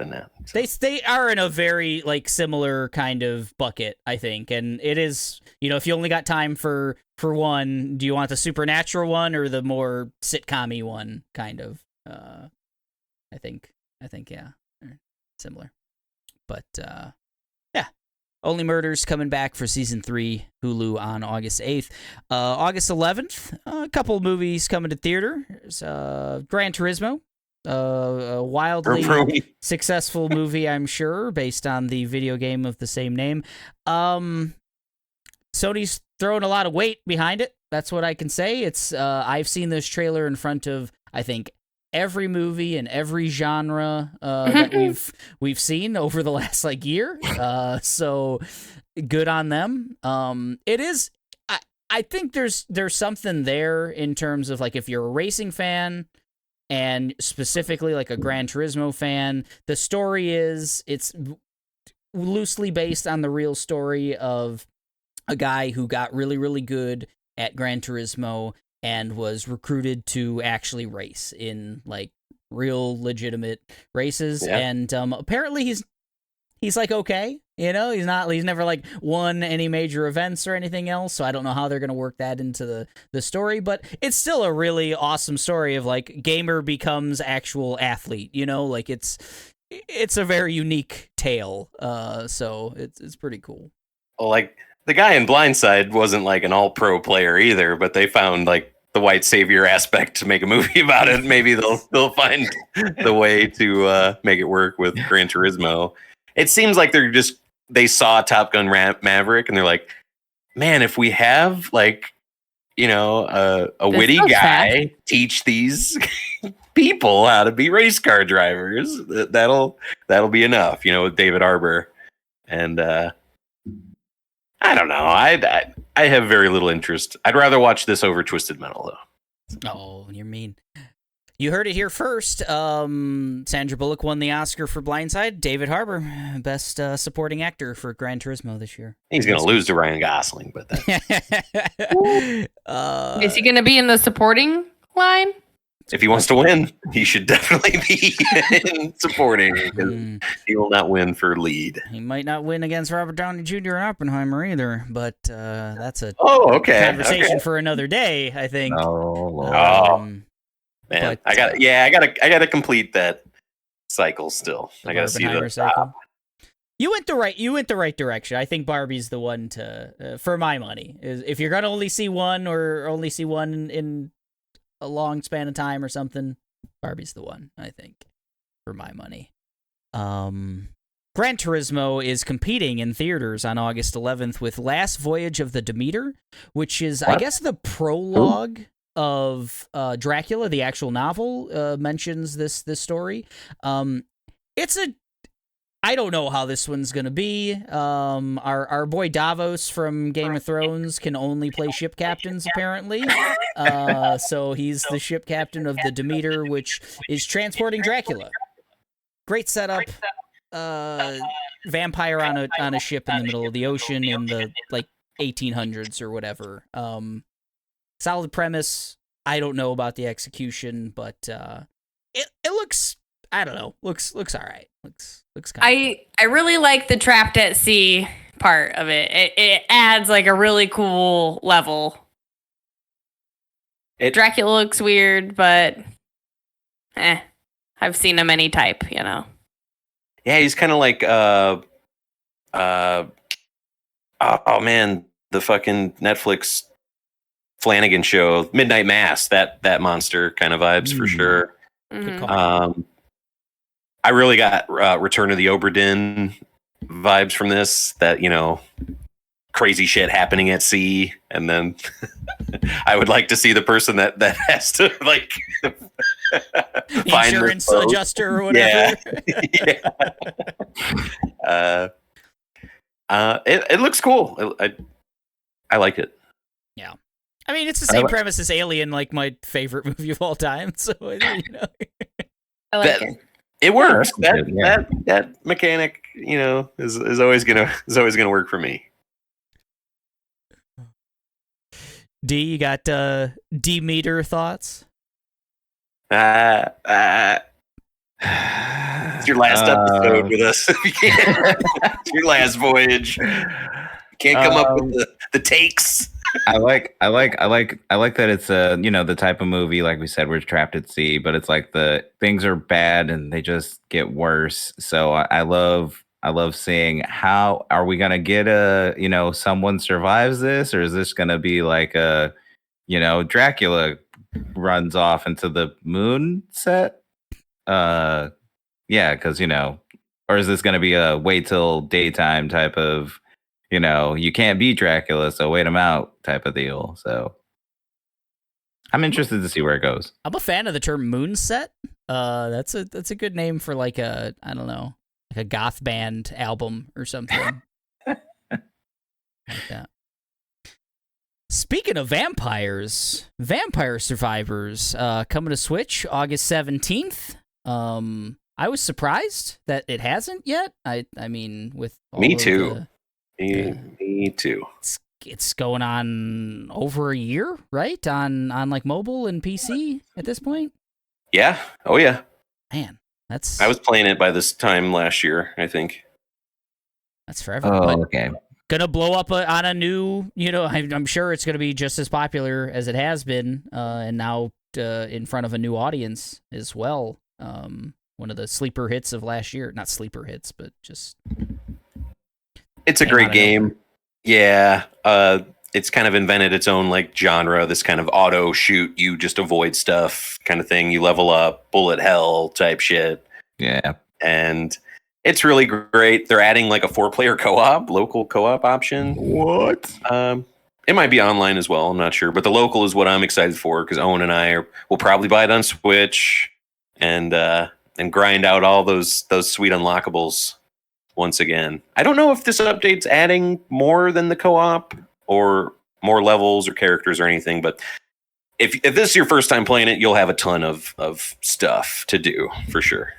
that. So. They are in a very similar kind of bucket, I think, and it is. If you only got time for one, do you want the supernatural one or the more sitcom-y one? Kind of. I think yeah, similar. But yeah, Only Murders coming back for season 3, Hulu on August 8th. August 11th, a couple movies coming to theater. There's Gran Turismo. A wildly successful movie, I'm sure, based on the video game of the same name. Sony's throwing a lot of weight behind it. That's what I can say. It's I've seen this trailer in front of, I think, every movie and every genre that we've seen over the last year. So good on them. It is. I think there's something there in terms of if you're a racing fan. And specifically a Gran Turismo fan, the story it's loosely based on the real story of a guy who got really, really good at Gran Turismo and was recruited to actually race in real legitimate races. Yeah. And apparently he's okay. He's never won any major events or anything else. So I don't know how they're going to work that into the story, but it's still a really awesome story of gamer becomes actual athlete, it's a very unique tale. So it's pretty cool. Well, the guy in Blindside wasn't an all-pro player either, but they found the white savior aspect to make a movie about it. Maybe they'll find the way to make it work with Gran Turismo. It seems like they saw Top Gun Maverick and they're like, man, if we have like, a witty guy teach these people how to be race car drivers, that'll be enough, with David Harbour. And I don't know. I have very little interest. I'd rather watch this over Twisted Metal, though. Oh, you're mean. You heard it here first. Sandra Bullock won the Oscar for Blindside. David Harbour, best supporting actor for Gran Turismo this year. He's going to lose to Ryan Gosling, but is he going to be in the supporting line? If he wants to win, he should definitely be in supporting, because he will not win for lead. He might not win against Robert Downey Jr. and Oppenheimer either, but that's a conversation for another day, I think. Man, but, I got to complete that cycle still. I got to see the cycle. You went the right direction. I think Barbie's the one to, for my money. If you're gonna only see one in a long span of time or something, Barbie's the one, I think, for my money. Gran Turismo is competing in theaters on August 11th with Last Voyage of the Demeter, which is, I guess, the prologue of Dracula. The actual novel mentions this story. I don't know how this one's gonna be. Our boy Davos from Game of Thrones can only play ship captains, apparently. So he's the ship captain of the Demeter, which is transporting Dracula. Great setup. Vampire on a ship in the middle of the ocean in the 1800s or whatever. Solid premise. I don't know about the execution, but it looks, I don't know, looks all right. Looks kind I really like the trapped at sea part of it. It adds like a really cool level. Dracula looks weird, but I've seen him any type, Yeah, he's kind of like oh man, the fucking Netflix Flanagan show, Midnight Mass, that monster kind of vibes for sure. Mm-hmm. I really got Return of the Obra Dinn vibes from this, that, crazy shit happening at sea. And then I would like to see the person that has to find insurance adjuster or whatever. It looks cool. I like it. Yeah. I mean, it's the same premise as Alien, like my favorite movie of all time. So, I like it. It works. That mechanic, is always gonna work for me. D, you got Demeter thoughts? It's your last episode with us. It's your last voyage. You can't come up with the takes. I like that it's the type of movie, like we said, we're trapped at sea, but it's like the things are bad and they just get worse. So I love seeing, how are we gonna get someone survives this, or is this gonna be like Dracula runs off into the moon set? Because or is this gonna be a wait till daytime type of, you can't beat Dracula, so wait him out type of deal. So I'm interested to see where it goes. I'm a fan of the term moonset. That's a good name for like a, I don't know, like a goth band album or something. Like that. Speaking of vampires, Vampire Survivors coming to Switch August 17th. I was surprised that it hasn't yet. I mean, with all me too. Me too. It's going on over a year, right? On like mobile and PC at this point? Yeah. Oh yeah. Man, I was playing it by this time last year, I think. That's forever. Oh, okay. Gonna blow up on a new, I'm sure it's gonna be just as popular as it has been, and now in front of a new audience as well. One of the sleeper hits of last year. Not sleeper hits, but just... It's a great game. Yeah. it's kind of invented its own like genre, this kind of auto shoot, you just avoid stuff kind of thing. You level up, bullet hell type shit. Yeah. And it's really great. They're adding like a 4-player local co-op option. What? It might be online as well. I'm not sure, but the local is what I'm excited for because Owen and I will probably buy it on Switch and grind out all those sweet unlockables once again. I don't know if this update's adding more than the co-op or more levels or characters or anything, but if this is your first time playing it, you'll have a ton of stuff to do for sure.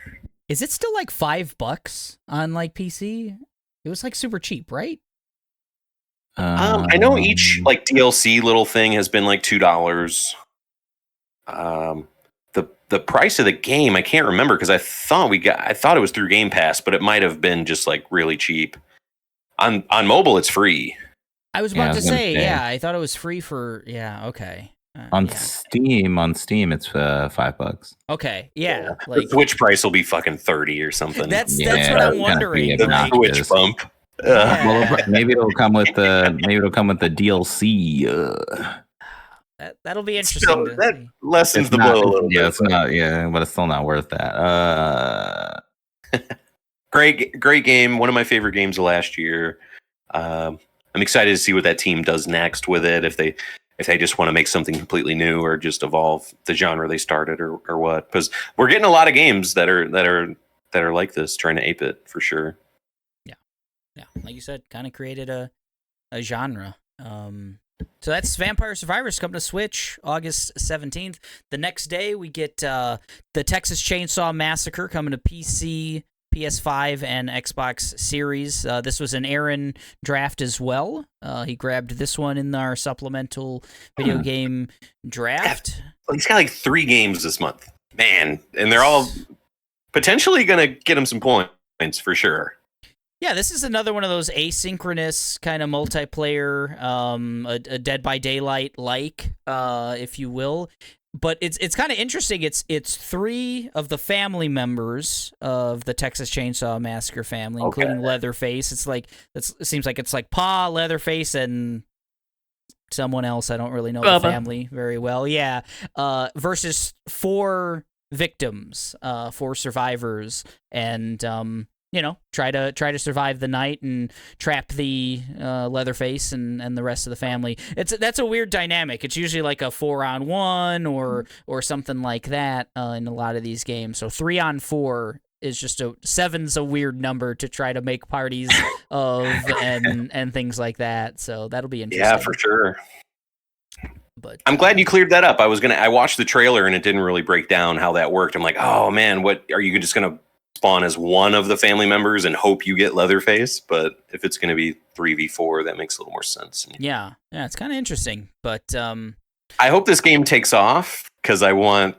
Is it still like $5 on like PC? It was like super cheap, right? I know each like DLC little thing has been like $2. The price of the game I can't remember because I thought it was through Game Pass, but it might have been just like really cheap. On mobile, it's free. I was about to say, I thought it was free for okay. On Steam, it's $5. Okay, yeah. Like, the Switch price will be fucking 30 or something. That's what I'm wondering. The Switch bump. Well, maybe it'll come with the DLC. That'll be interesting. That lessens the blow a little bit. Yeah, it's not. Yeah, but it's still not worth that. Great game. One of my favorite games of last year. I'm excited to see what that team does next with it. If they just want to make something completely new or just evolve the genre they started or what. Because we're getting a lot of games that are like this, trying to ape it for sure. Yeah, like you said, kind of created a genre. So that's Vampire Survivors coming to Switch August 17th. The next day we get the Texas Chainsaw Massacre coming to PC, PS5, and Xbox Series. This was an Aaron draft as well. He grabbed this one in our supplemental video game draft. He's got like 3 games this month, man, and they're all potentially going to get him some points for sure. Yeah, this is another one of those asynchronous kind of multiplayer, a Dead by Daylight like, if you will. But it's kind of interesting. It's 3 of the family members of the Texas Chainsaw Massacre family, including Leatherface. It seems like it's like Pa, Leatherface, and someone else. I don't really know the family very well. Yeah, versus 4 victims, 4 survivors, and try to survive the night and trap the Leatherface and the rest of the family. That's a weird dynamic. It's usually like a 4-on-1 or something like that in a lot of these games. So 3-on-4 is just 7's a weird number to try to make parties of and things like that. So that'll be interesting. Yeah, for sure. But I'm glad you cleared that up. I watched the trailer and it didn't really break down how that worked. I'm like, oh man, what are you just gonna spawn as one of the family members and hope you get Leatherface? But if it's going to be 3v4, that makes a little more sense. Yeah, it's kind of interesting. But I hope this game takes off because I want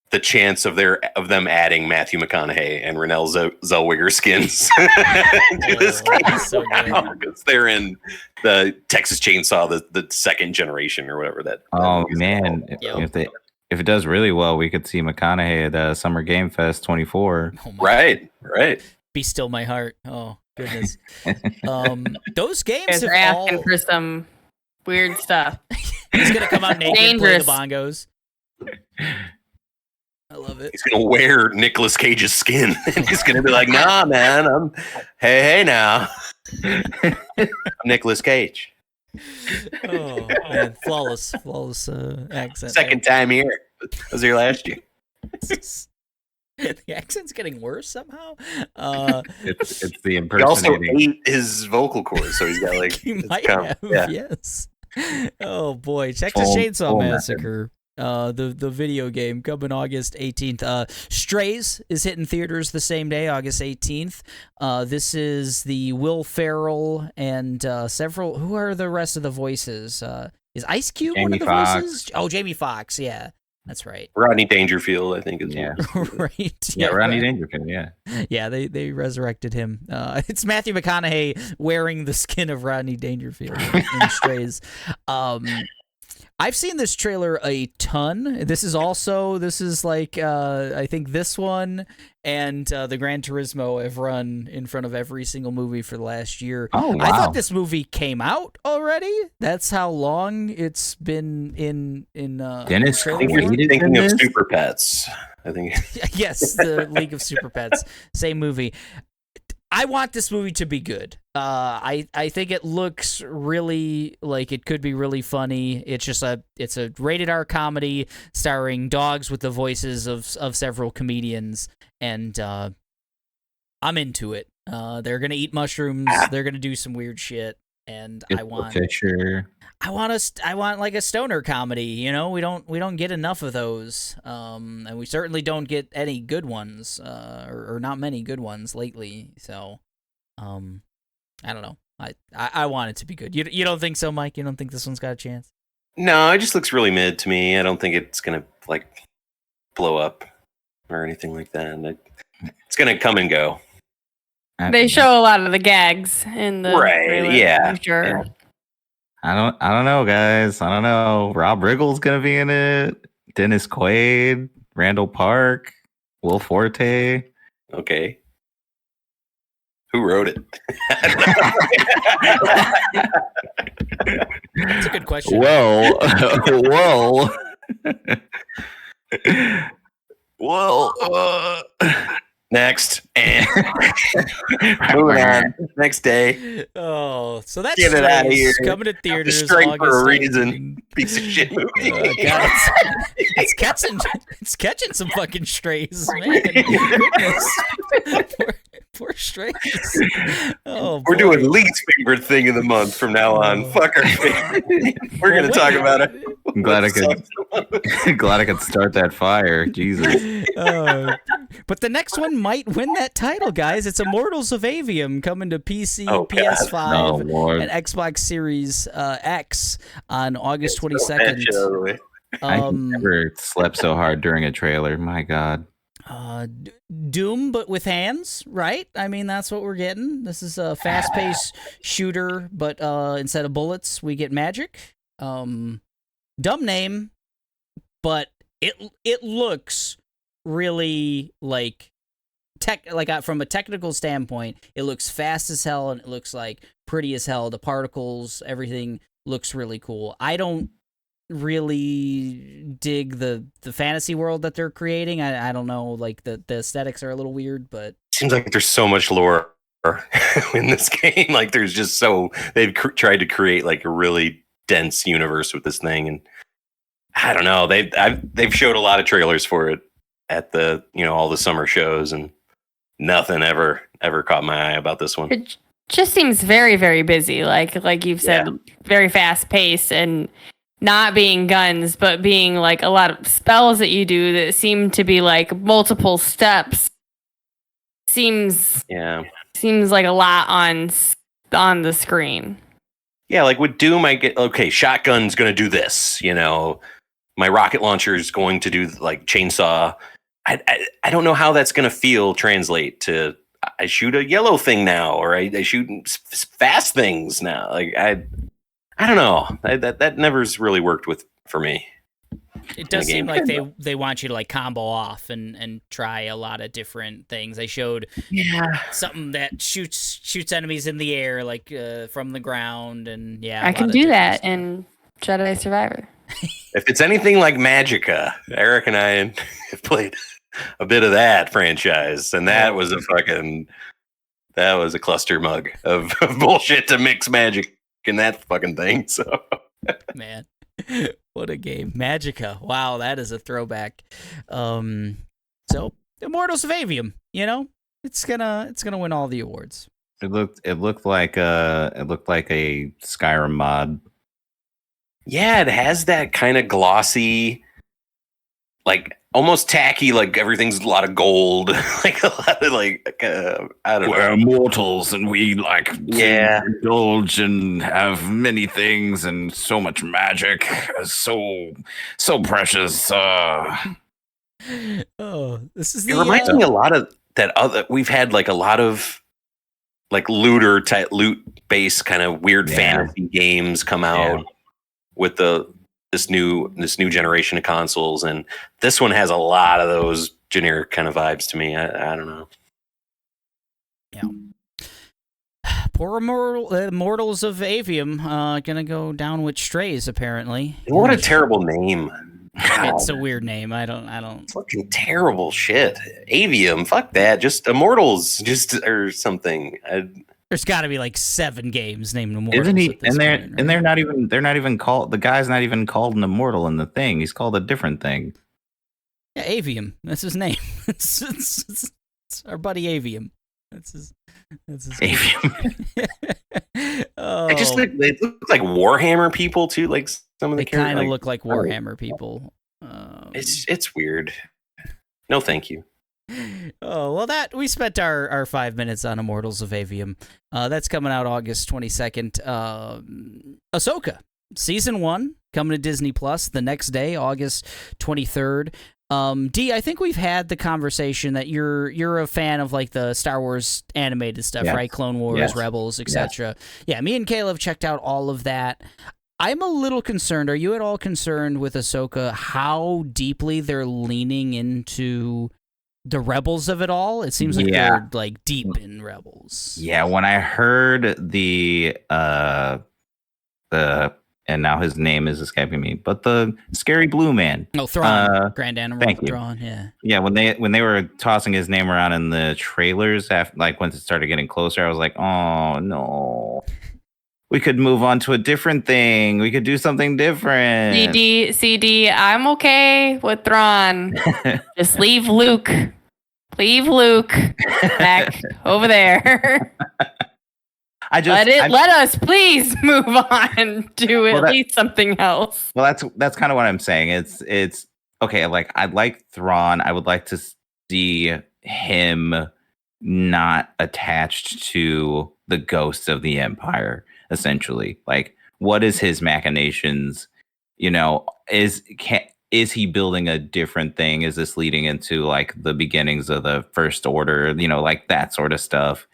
the chance of them adding Matthew McConaughey and Renelle Zellweger skins to this game so because they're in the Texas Chainsaw, the second generation or whatever that. Oh man, if it does really well, we could see McConaughey at Summer Game Fest 24. Oh right. Be Still My Heart. Oh goodness. Those games are asking for some weird stuff. He's gonna come out naked and play the bongos. I love it. He's gonna wear Nicolas Cage's skin, and he's gonna be like, "Nah, man, I'm hey now, I'm Nicolas Cage." Oh man, flawless accent. Second time here. Was here last year. The accent's getting worse somehow. It's the He impersonating. also ate his vocal cords, so he's got like. He might have. Yeah. Yes. Oh boy, Texas Chainsaw Massacre. The video game coming August 18th. Strays is hitting theaters the same day, August 18th. This is the Will Ferrell and several. Who are the rest of the voices? Is Ice Cube one of the voices? Oh, Jamie Foxx. Yeah, that's right. Rodney Dangerfield, I think, is right. Yeah, Rodney Dangerfield. Yeah. Yeah, they resurrected him. It's Matthew McConaughey wearing the skin of Rodney Dangerfield in Strays. I've seen this trailer a ton. This is like I think this one and the Gran Turismo have run in front of every single movie for the last year. Oh, wow. I thought this movie came out already. That's how long it's been in Dennis trailer I think form. you're thinking of Super Pets. I think. Yes, the League of Super Pets, same movie. I want this movie to be good. I think it looks really like it could be really funny. It's a rated R comedy starring dogs with the voices of several comedians, and I'm into it. They're gonna eat mushrooms. They're gonna do some weird shit, and I want like a stoner comedy. You know, we don't get enough of those, and we certainly don't get any good ones, or not many good ones lately. So, I don't know. I want it to be good. You don't think so, Mike? You don't think this one's got a chance? No, it just looks really mid to me. I don't think it's gonna like blow up or anything like that. It's gonna come and go. They show a lot of the gags in the trailer, yeah, for sure. yeah. I don't know, guys. I don't know. Rob Riggle's gonna be in it. Dennis Quaid, Randall Park, Will Forte. Okay. Who wrote it? That's a good question. Whoa. Well, next. And moving on. Next day. Oh, so that's Get it outta here. coming to theaters. Straight August for a 19th. reason. Piece of shit movie. God, it's catching some fucking strays, man. Goodness. Poor strays. Oh, We're boy. doing least favorite thing of the month from now on. Fuck our favorite. We're gonna talk about it. I'm glad I could start that fire. Jesus. But the next one might win that title, guys. It's Immortals of Avium coming to PC, PS5, and Xbox Series X on August 22nd. I never slept so hard during a trailer. My God. Doom, but with hands, right? I mean, that's what we're getting. This is a fast-paced shooter, but instead of bullets, we get magic. Dumb name, but it looks really like from a technical standpoint, it looks fast as hell and it looks like pretty as hell. The particles, everything looks really cool. I don't really dig the fantasy world that they're creating. I don't know, like the aesthetics are a little weird, but seems like there's so much lore in this game. Like there's just they've tried to create like a really dense universe with this thing, and I don't know. They've showed a lot of trailers for it at the all the summer shows, and nothing ever caught my eye about this one. It just seems very, very busy. Like you've said, very fast paced and not being guns, but being like a lot of spells that you do that seem to be like multiple steps. Seems like a lot on the screen. Yeah, like with Doom, I get shotgun's going to do this. My rocket launcher is going to do like chainsaw. I don't know how that's going to translate to I shoot a yellow thing now, or I shoot fast things now. Like I don't know. That never's really worked for me. It does seem like they want you to like combo off and try a lot of different things. They showed something that shoots enemies in the air, like from the ground, and I can do that in Jedi Survivor. If it's anything like Magica, Eric and I have played a bit of that franchise, and that was a cluster mug of bullshit to mix magic in that fucking thing. So man, what a game. Magica, wow, that is a throwback. So Immortals of Avium, it's gonna win all the awards. It looked like a Skyrim mod. Yeah, it has that kind of glossy, like almost tacky, like everything's a lot of gold, like a lot of I don't know. We're immortals and we indulge and have many things and so much magic, so precious. This is. It reminds me a lot of that other. We've had like a lot of like looter type, loot based kind of weird fantasy games come out with the this new generation of consoles, and this one has a lot of those generic kind of vibes to me. I don't know. Yeah. Poor Immortals of Aveum gonna go down with strays, apparently. What a terrible name. It's a weird name. I don't. Fucking terrible shit. Aveum, fuck that. Just Immortals, or something. There's got to be like 7 games named Immortals. Isn't he? And they're not even called. The guy's not even called an immortal in the thing. He's called a different thing. Yeah, Aveum. That's his name. It's our buddy Aveum. That's his Aveum. Oh, they look like Warhammer people too. Like some of the they kind of like, look like Warhammer people. It's weird. No, thank you. Oh, well, that we spent our 5 minutes on Immortals of Aveum. That's coming out August 22nd. Ahsoka, season 1, coming to Disney Plus the next day, August 23rd. D, I think we've had the conversation that you're a fan of like the Star Wars animated stuff, Yes. right? Clone Wars, Yes. Rebels, etc. Yeah, me and Kayla have checked out all of that. I'm a little concerned. Are you at all concerned with Ahsoka, how deeply they're leaning into the Rebels of it all? It seems like they're like deep in Rebels. Yeah, when I heard the and now his name is escaping me, but the scary blue man. Oh, Thrawn, Grand Admiral thank you. Thrawn. Yeah. Yeah, when they were tossing his name around in the trailers, after, like once it started getting closer, I was like, oh no. We could move on to a different thing. We could do something different. CD, I'm okay with Thrawn. Just leave Luke. Leave Luke back over there. Let us please move on to at least something else. Well, that's kind of what I'm saying. It's okay. Like I like Thrawn. I would like to see him not attached to the ghosts of the Empire. Essentially, like what is his machinations? You know, is he building a different thing? Is this leading into like the beginnings of the First Order? You know, like that sort of stuff.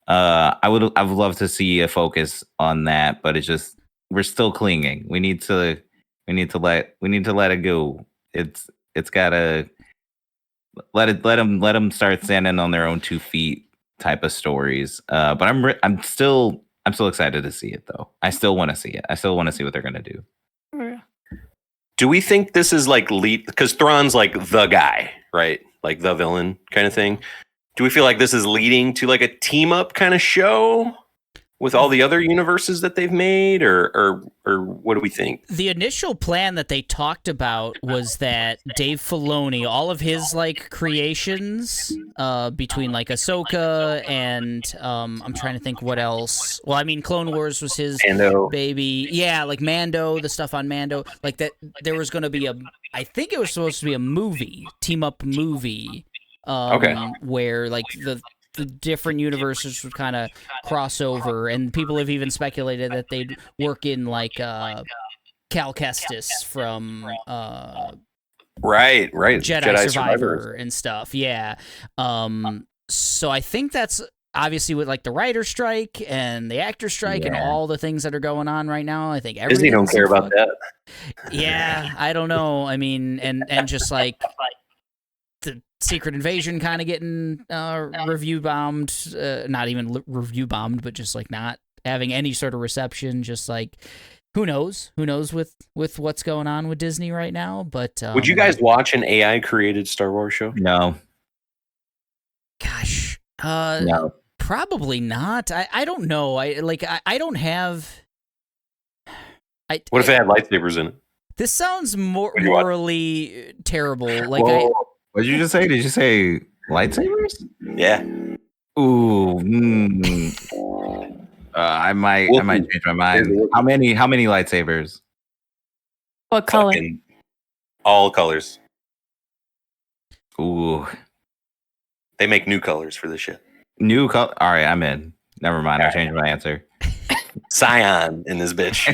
I would love to see a focus on that, but it's just we're still clinging. We need to let it go. It's gotta let them start standing on their own 2 feet type of stories. But I'm still excited to see it though. I still want to see it. I still want to see what they're gonna do. Do we think this is like lead? Because Thrawn's like the guy, right? Like the villain kind of thing. Do we feel like this is leading to like a team up kind of show with all the other universes that they've made, or what do we think? The initial plan that they talked about was that Dave Filoni, all of his like creations, between like Ahsoka and I'm trying to think what else. Well, I mean, Clone Wars was his baby. Yeah, like Mando, the stuff on Mando, like that. There was going to be I think it was supposed to be a movie, team up movie. Where like the different universes would kind of cross over, and people have even speculated that they'd work in like Cal Kestis from right Jedi Survivor and stuff. Yeah. So I think that's obviously with like the writer strike and the actor strike and all the things that are going on right now. I think Disney don't care about that. Yeah, I don't know. I mean, and just like the Secret Invasion kind of getting review bombed, not even review bombed, but just like not having any sort of reception. Just like who knows with what's going on with Disney right now. But would you guys watch an AI created Star Wars show? No. Gosh, no, probably not. I don't know. I don't have. What if it had lightsabers in it? This sounds morally terrible. Like Whoa. What did you just say? Did you say lightsabers? Yeah. Ooh. I might change my mind. How many lightsabers? What color? All colors. Ooh. They make new colors for this shit. New color. All right, I'm in. Never mind. I changed my answer. Scion in this bitch.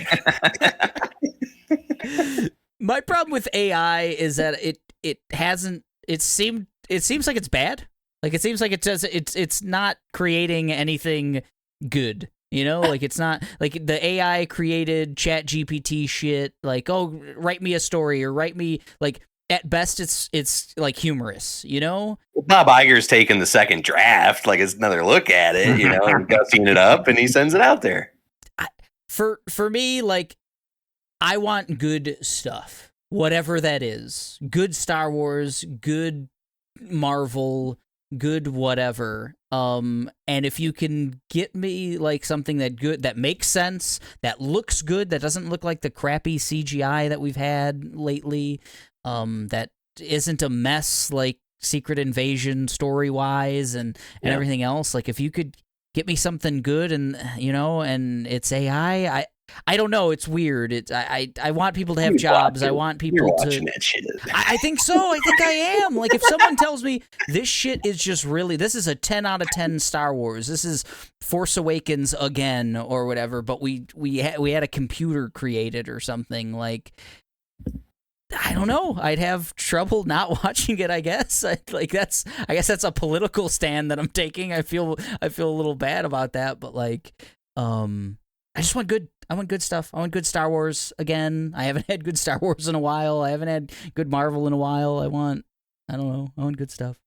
My problem with AI is that it hasn't. It seems like it's bad. Like it seems like it's not creating anything good. You know, like it's not like the AI created Chat GPT shit. Like, oh, write me a story or write me like. At best, it's like humorous, you know. Bob Iger's taking the second draft, like it's another look at it, you know, and gussing it up, and he sends it out there. For me, like, I want good stuff, whatever that is. Good Star Wars, good Marvel, good whatever. And if you can get me like something that makes sense, that looks good, that doesn't look like the crappy CGI that we've had lately. That isn't a mess like Secret Invasion story-wise and everything else. Like, if you could get me something good and, you know, and it's AI, I don't know. It's weird. I want people to have jobs. I want people to... watching that shit. I think so. I think I am. Like, if someone tells me this shit is just really... This is a 10 out of 10 Star Wars. This is Force Awakens again or whatever, but we had a computer created or something, like... I don't know. I'd have trouble not watching it, I guess. I guess that's a political stand that I'm taking. I feel a little bad about that, but like I just want good stuff. I want good Star Wars again. I haven't had good Star Wars in a while. I haven't had good Marvel in a while. I want good stuff.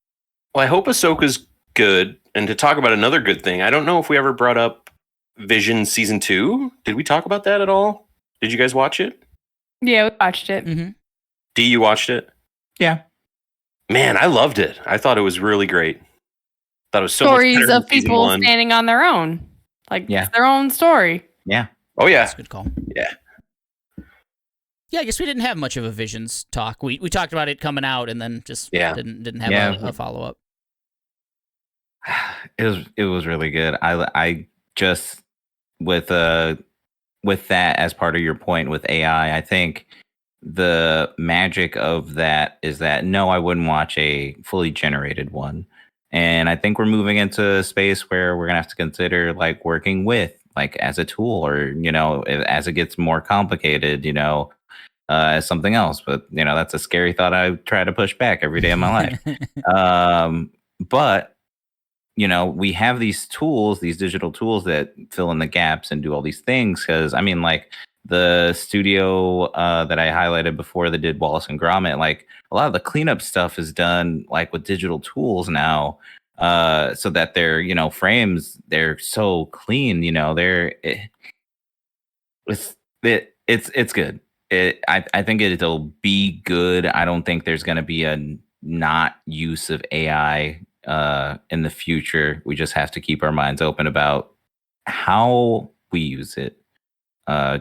Well, I hope Ahsoka's good. And to talk about another good thing, I don't know if we ever brought up Vision Season 2. Did we talk about that at all? Did you guys watch it? Yeah, we watched it. Mm-hmm. D, you watched it? Yeah. Man, I loved it. I thought it was really great. Thought it was so Stories much better of than season people 1. standing on their own. Like, Yeah. it's their own story. Yeah. Oh, yeah. That's a good call. Yeah. Yeah, I guess we didn't have much of a Visions talk. We talked about it coming out and then just didn't have a follow-up. It was really good. I just with that as part of your point with AI, I think the magic of that is that no, I wouldn't watch a fully generated one. And I think we're moving into a space where we're gonna have to consider like working with like as a tool, or you know, as it gets more complicated, you know, as something else. But you know, that's a scary thought I try to push back every day of my life. But you know, we have these tools, these digital tools that fill in the gaps and do all these things. Because I mean, like the studio that I highlighted before that did Wallace and Gromit, like a lot of the cleanup stuff is done like with digital tools now, so that their, you know, frames, they're so clean, you know, it's good. I think it'll be good. I don't think there's going to be a not use of AI in the future. We just have to keep our minds open about how we use it.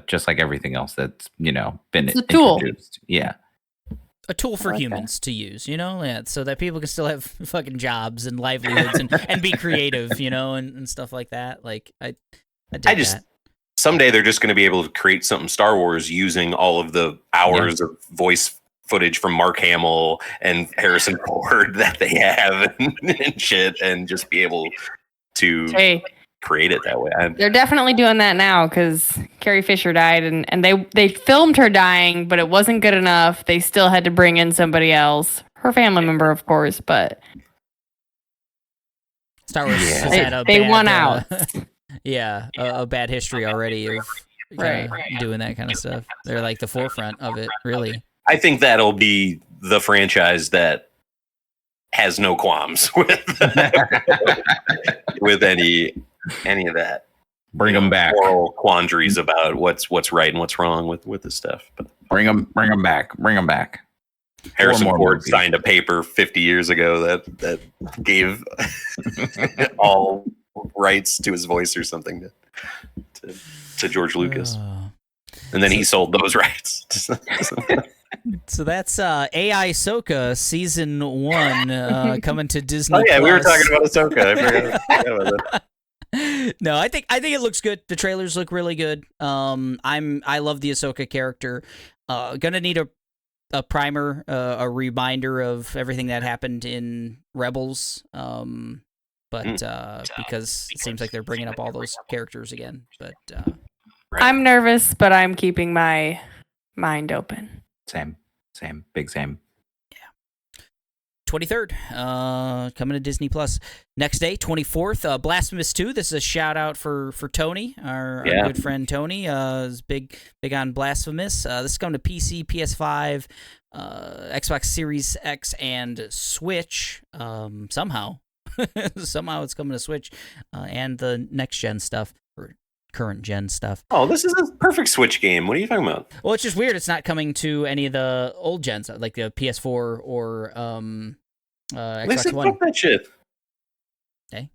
Just like everything else that's, you know, been introduced. Yeah. A tool for humans to use, you know, so that people can still have fucking jobs and livelihoods and be creative, you know, and stuff like that. Like I just that. Someday they're just going to be able to create something Star Wars using all of the hours of voice footage from Mark Hamill and Harrison Ford that they have and shit, and just be able to create it that way. They're definitely doing that now because Carrie Fisher died, and they filmed her dying, but it wasn't good enough. They still had to bring in somebody else, her family member, of course, but Star Wars has had a they bad, won out. A bad history already of doing that kind of stuff. They're like the forefront of it, really. I think that'll be the franchise that has no qualms with with any of that. Bring them back. Moral quandaries about what's right and what's wrong with this stuff. But bring them back. Bring them back. Harrison Ford signed a paper 50 years ago that gave all rights to his voice or something to George Lucas, and then he sold those rights. So that's AI Ahsoka season 1 coming to Disney. Oh yeah, Plus. We were talking about Ahsoka. I forgot about that. No, I think it looks good. The trailers look really good. I love the Ahsoka character. Gonna need a primer, a reminder of everything that happened in Rebels. Because it seems like they're bringing up all those characters again. But I'm nervous, but I'm keeping my mind open. Same, big same. Yeah. 23rd, coming to Disney Plus. Next day, 24th, Blasphemous 2. This is a shout out for Tony, our good friend Tony. Is big on Blasphemous. This is coming to PC, PS5, Xbox Series X, and Switch. Somehow it's coming to Switch, and the next gen stuff. Current gen stuff. Oh, this is a perfect Switch game. What are you talking about? Well, it's just weird. It's not coming to any of the old gens, like the PS4 or Xbox One. Fuck that shit. Hey,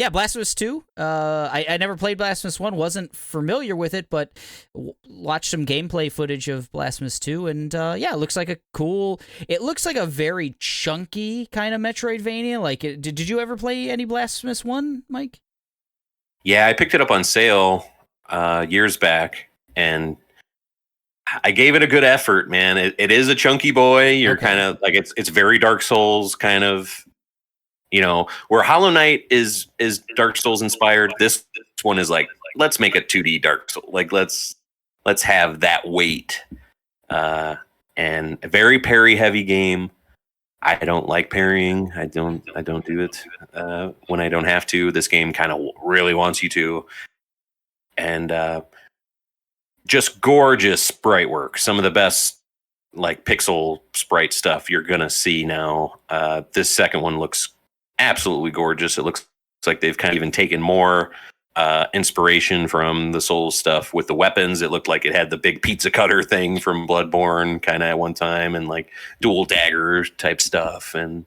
Blasphemous 2. I never played Blasphemous 1. Wasn't familiar with it, but watched some gameplay footage of Blasphemous 2, and it looks like it looks like a very chunky kind of Metroidvania. Like, did you ever play any Blasphemous 1, Mike? Yeah, I picked it up on sale years back, and I gave it a good effort, man. It is a chunky boy. You're kind of like it's very Dark Souls kind of, where Hollow Knight is Dark Souls inspired. This one is like, let's make a 2D Dark Souls. Like let's have that weight, and a very parry heavy game. I don't like parrying. I don't do it when I don't have to. This game kind of really wants you to. And just gorgeous sprite work. Some of the best like pixel sprite stuff you're going to see now. This second one looks absolutely gorgeous. It looks like they've kind of even taken more inspiration from the Souls stuff with the weapons. It looked like it had the big pizza cutter thing from Bloodborne kind of at one time, and like dual dagger type stuff, and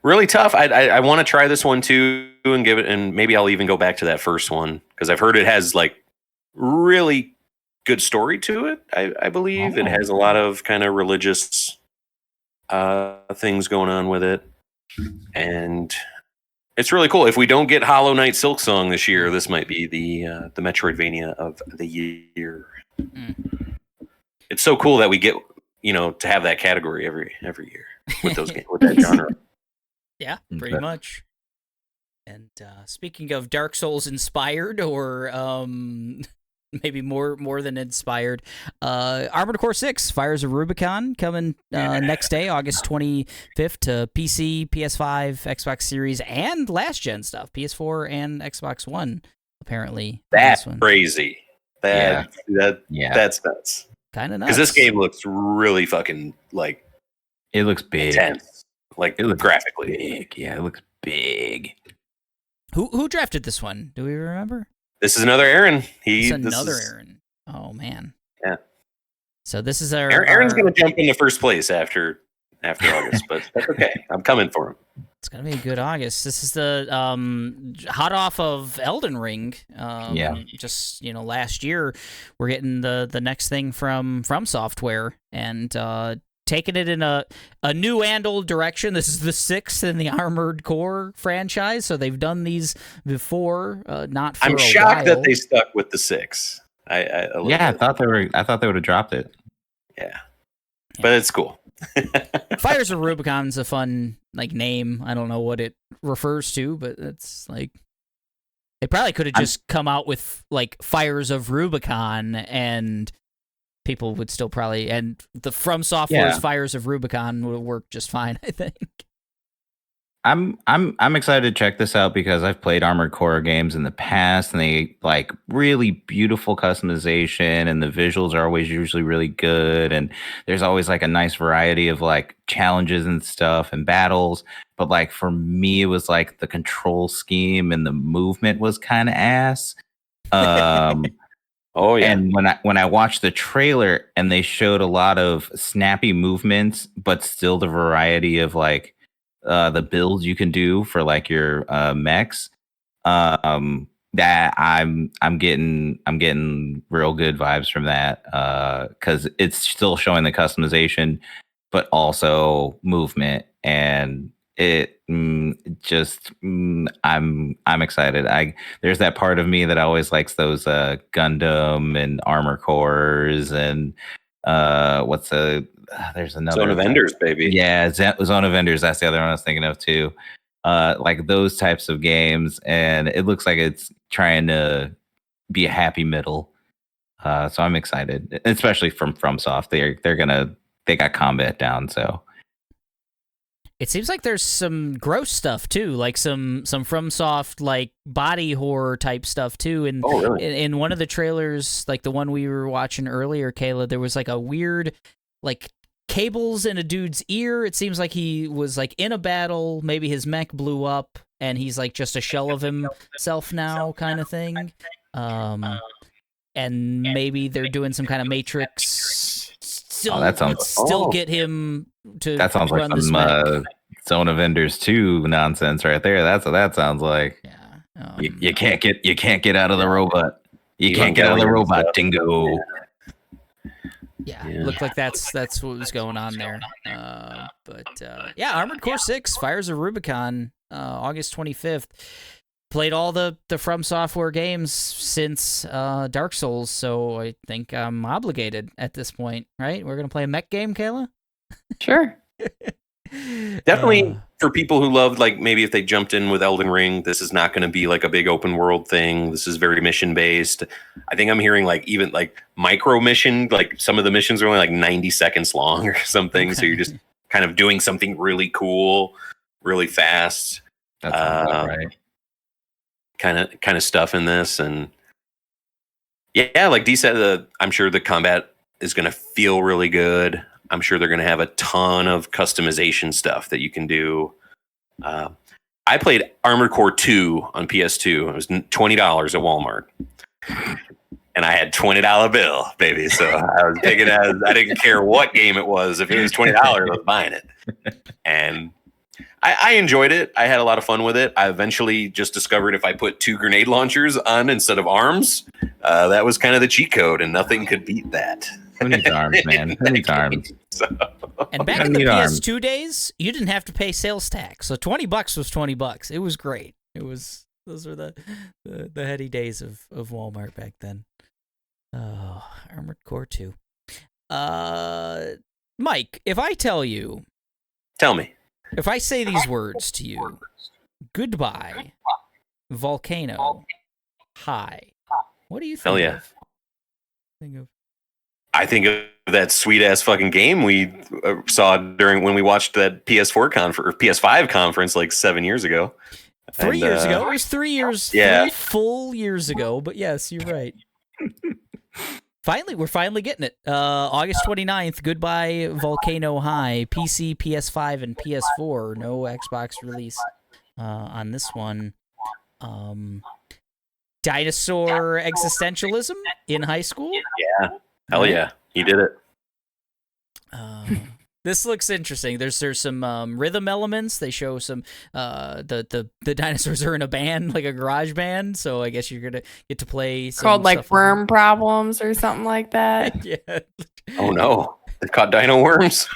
really tough. I want to try this one too and give it, and maybe I'll even go back to that first one because I've heard it has like really good story to it. I believe it has a lot of kind of religious things going on with it, and it's really cool. If we don't get Hollow Knight Silksong this year, this might be the Metroidvania of the year. It's so cool that we get to have that category every year with those games, with that genre. Yeah, pretty much. And speaking of Dark Souls inspired, or maybe more than inspired, Armored Core 6 Fires of Rubicon coming next day, August 25th, to PC, PS5, Xbox Series, and last gen stuff, PS4 and Xbox One. Apparently, that's crazy. That's nuts. Kind of nuts. Because this game looks really fucking like it looks big, intense. Like it looks graphically big. Yeah, it looks big. Who drafted this one? Do we remember? This is another Aaron. Aaron. Oh man. Yeah. So this is our Aaron's going to jump into first place after August, but that's okay. I'm coming for him. It's going to be a good August. This is the hot off of Elden Ring. Just last year, we're getting the next thing from Software, and taking it in a new and old direction. This is the 6th in the Armored Core franchise, so they've done these before. Not for I'm shocked that they stuck with the 6. I thought they would have dropped it. Yeah, but it's cool. Fires of Rubicon's a fun name. I don't know what it refers to, but it's like they probably could have just come out with Fires of Rubicon, and people would still probably, and the From Software's Fires of Rubicon would work just fine, I think. I'm excited to check this out because I've played Armored Core games in the past, and they really beautiful customization, and the visuals are always usually really good, and there's always a nice variety of challenges and stuff and battles. But for me, it was the control scheme and the movement was kind of ass. Oh yeah. And when I watched the trailer and they showed a lot of snappy movements, but still the variety of the builds you can do for your mechs, that I'm getting real good vibes from that, because it's still showing the customization, but also movement, and I'm excited. There's that part of me that always likes those Gundam and Armor Cores, and there's another Zone of Enders, baby. Yeah, Zone of Enders. That's the other one I was thinking of too. Those types of games, and it looks like it's trying to be a happy middle. So I'm excited, especially from FromSoft. They got combat down. So it seems like there's some gross stuff too, like some FromSoft like body horror type stuff too. And in one of the trailers, like the one we were watching earlier, Kayla, there was like a weird like cables in a dude's ear. It seems like he was like in a battle, maybe his mech blew up and he's like just a shell of himself now kind of thing. And maybe they're doing some kind of Matrix still get him to that sounds run like some Zone of Enders 2 nonsense right there. That's what that sounds like. Yeah. You can't get out of the robot. You can't get out of the robot, Dingo. Yeah, looked like that's what was going on there. Armored Core 6, Fires of Rubicon, August 25th. Played all the From Software games since Dark Souls, so I think I'm obligated at this point, right? We're going to play a mech game, Kayla? Sure. Definitely for people who loved, like, maybe if they jumped in with Elden Ring, this is not going to be like a big open world thing. This is very mission based. I think I'm hearing like even like micro mission, like some of the missions are only like 90 seconds long or something. Okay. So you're just kind of doing something really cool, really fast. That's right. Kind of stuff in this. And yeah, like Dee said, I'm sure the combat is going to feel really good. I'm sure they're going to have a ton of customization stuff that you can do. I played Armored Core 2 on PS2. It was $20 at Walmart. And I had $20 bill, baby. So I was taking it as, I didn't care what game it was. If it was $20, I was buying it. And I enjoyed it. I had a lot of fun with it. I eventually just discovered if I put 2 grenade launchers on instead of arms, that was kind of the cheat code, and nothing could beat that. Who needs arms, man? Who needs arms? So, and back in the PS2 days, you didn't have to pay sales tax, so $20 was $20. It was great. Those were the heady days of Walmart back then. Oh, Armored Core 2. Mike, if I tell me. If I say these words to you, goodbye, volcano, high, what do you think? Hell yeah. I think of that sweet ass fucking game we saw when we watched that PS4 or PS5 conference like 7 years ago. 3 years ago. It was 3 years. Yeah. 3 full years ago. But yes, you're right. We're finally getting it. August 29th, goodbye Volcano High, PC, PS5, and PS4. No Xbox release on this one. Dinosaur existentialism in high school? Yeah. Hell yeah. He did it. This looks interesting. There's some rhythm elements. They show some the dinosaurs are in a band, like a garage band. So I guess you're gonna get to play some called like worm problems or something like that. Yeah. Oh no, they caught dino worms.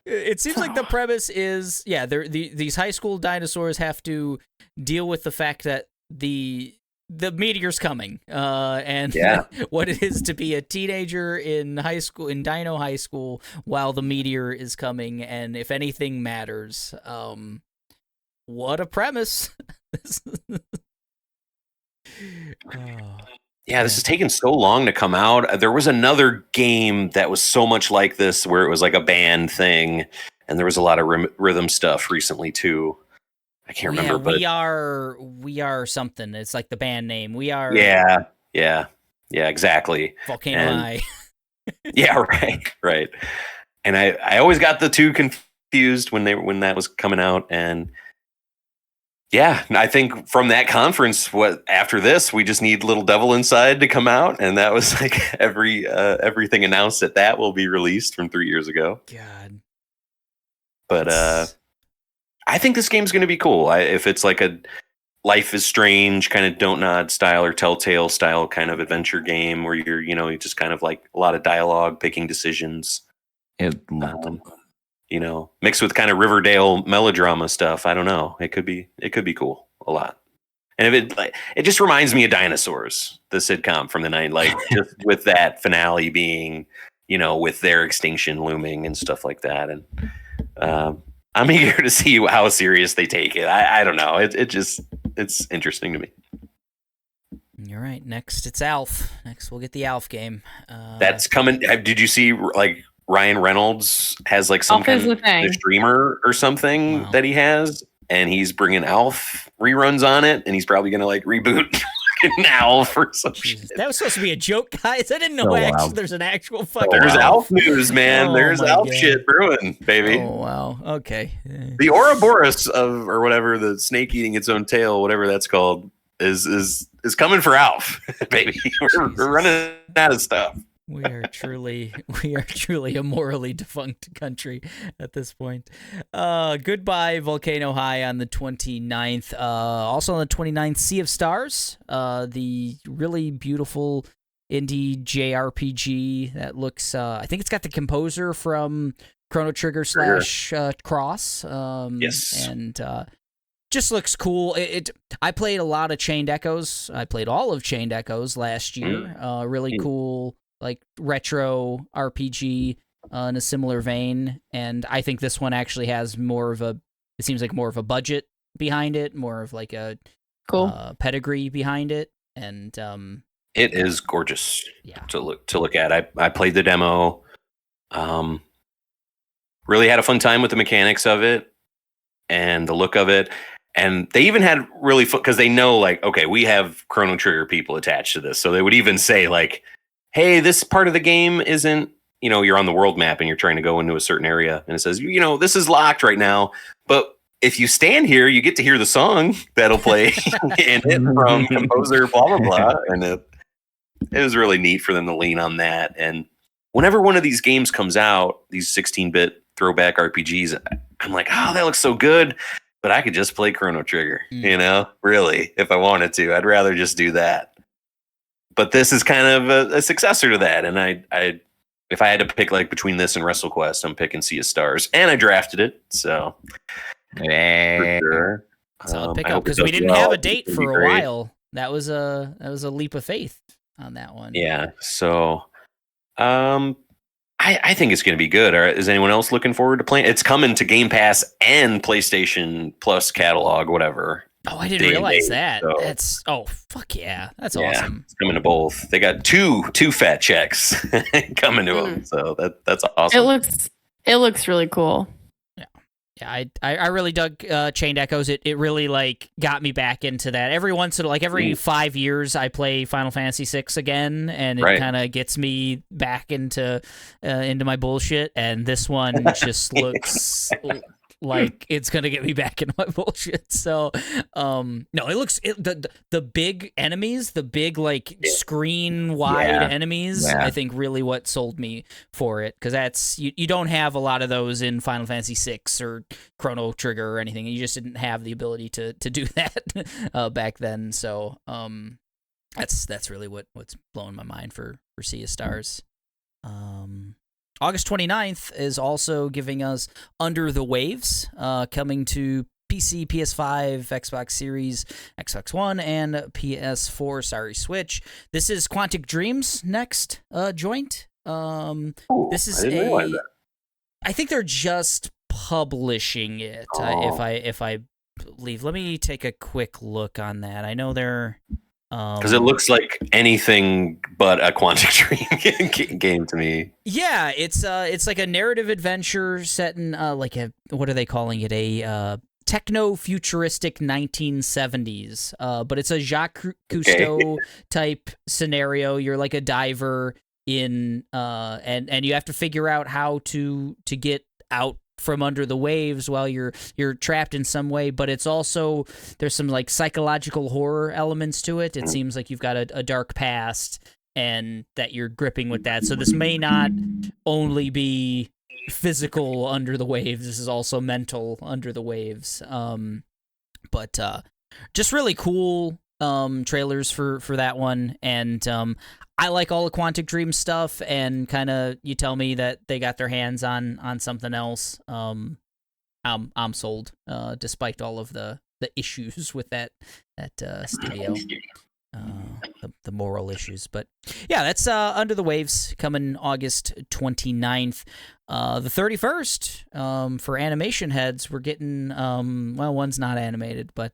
It seems like the premise is these high school dinosaurs have to deal with the fact that the meteor's coming, and what it is to be a teenager in high school, in Dino High School, while the meteor is coming, and if anything matters. What a premise! Yeah, this has taken so long to come out. There was another game that was so much like this, where it was like a band thing, and there was a lot of rhythm stuff recently too. I can't remember, but we are something. It's like the band name. We are. Yeah, exactly. Volcano High. Yeah, right. And I always got the two confused when that was coming out, and yeah, I think from that conference, after this, we just need Little Devil Inside to come out, and that was like everything announced that will be released from 3 years ago. God, but I think this game's going to be cool. If it's like a Life is Strange kind of Don't Nod style or Telltale style kind of adventure game where you just kind of like a lot of dialogue, picking decisions, mixed with kind of Riverdale melodrama stuff. I don't know. It could be cool a lot. And it just reminds me of Dinosaurs, the sitcom from the 90s, like just with that finale being, with their extinction looming and stuff like that. And, I'm eager to see how serious they take it. I don't know. It's interesting to me. You're right. Next, it's Alf. Next, we'll get the Alf game. That's coming. Did you see like Ryan Reynolds has like some Alf kind is the of thing. the streamer or something Wow. that he has, and he's bringing Alf reruns on it, and he's probably gonna like reboot Alf or some Jesus, shit. that was supposed to be a joke, guys. I didn't know So actually wild. there's an actual fucking. There's wow. Alf news, man. Oh There's my Alf God. shit brewing, baby. Oh wow. Okay. The Ouroboros of or whatever, the snake eating its own tail, whatever that's called, is coming for Alf, baby. We're running out of stuff. We are truly a morally defunct country at this point. Goodbye, Volcano High on the 29th. Also on the 29th, Sea of Stars, the really beautiful indie JRPG that looks. I think it's got the composer from Chrono Trigger / Cross. Yes. And just looks cool. I played a lot of Chained Echoes. I played all of Chained Echoes last year. Really cool, like retro RPG in a similar vein. And I think this one actually has more of a. It seems like more of a budget behind it, more of like a Cool. pedigree behind it, and It is gorgeous yeah. to look at. I played the demo. Really had a fun time with the mechanics of it and the look of it. And they even had really fun because they know, like, okay, we have Chrono Trigger people attached to this. So they would even say, like, hey, this part of the game isn't, you're on the world map and you're trying to go into a certain area. And it says, this is locked right now. But if you stand here, you get to hear the song that'll play in it from composer, blah, blah, blah. And it was really neat for them to lean on that. And whenever one of these games comes out, these 16-bit throwback RPGs, I'm like, oh, that looks so good. But I could just play Chrono Trigger, really, if I wanted to. I'd rather just do that. But this is kind of a successor to that. And I if I had to pick like between this and WrestleQuest, I'm picking Sea of Stars. And I drafted it, so for sure. Solid I pickup hope it because we does didn't well. have a It's date gonna be for a great. while. That was a leap of faith on that one. Yeah, so I think it's going to be good. Is anyone else looking forward to playing? It's coming to Game Pass and PlayStation Plus catalog, whatever. Oh, I didn't Day and realize date, that. so- Fuck yeah, that's Yeah, awesome. it's coming to both. They got two fat checks coming to them, so that's awesome. It looks really cool. Yeah, I really dug Chained Echoes. It really like got me back into that. Every once in like every 5 years, I play Final Fantasy VI again, and it Right. kind of gets me back into my bullshit. And this one just looks like it's gonna get me back into my bullshit. So, no, it looks the big enemies, the big like screen wide enemies. Yeah. I think really what sold me for it, because that's you don't have a lot of those in Final Fantasy VI or Chrono Trigger or anything. You just didn't have the ability to do that back then. So, that's really what's blowing my mind for Sea of Stars. August 29th is also giving us Under the Waves, coming to PC, PS5, Xbox Series, Xbox One, and PS4. Sorry, Switch. This is Quantic Dream's next joint. This is I didn't realize that. I think they're just publishing it. If I believe. Let me take a quick look on that. I know they're. Because it looks like anything but a Quantic Dream game to me. Yeah, it's like a narrative adventure set in like a, what are they calling it, a techno-futuristic 1970s. But it's a Jacques Cousteau type scenario. You're like a diver in and you have to figure out how to get out from under the waves while you're trapped in some way, but it's also, there's some like psychological horror elements to it. It seems like you've got a dark past and that you're gripping with that. So this may not only be physical under the waves, this is also mental under the waves. But just really cool trailers for that one, and I like all the Quantic Dream stuff, and kind of you tell me that they got their hands on something else. I'm sold, despite all of the issues with that studio. the moral issues. But yeah, that's Under the Waves coming August 29th. The 31st, for animation heads, we're getting, well, one's not animated, but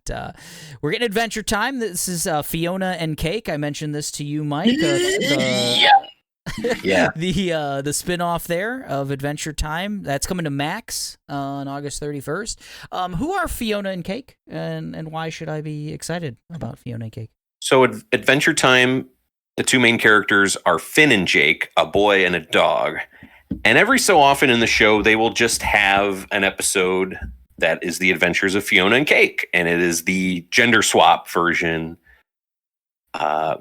we're getting Adventure Time. This is Fiona and Cake. I mentioned this to you, Mike. Yeah. The spin-off there of Adventure Time. That's coming to Max on August 31st. Who are Fiona and Cake, and why should I be excited about Fiona and Cake? So Adventure Time, the two main characters are Finn and Jake, a boy and a dog. And every so often in the show, they will just have an episode that is the adventures of Fiona and Cake. And it is the gender swap version,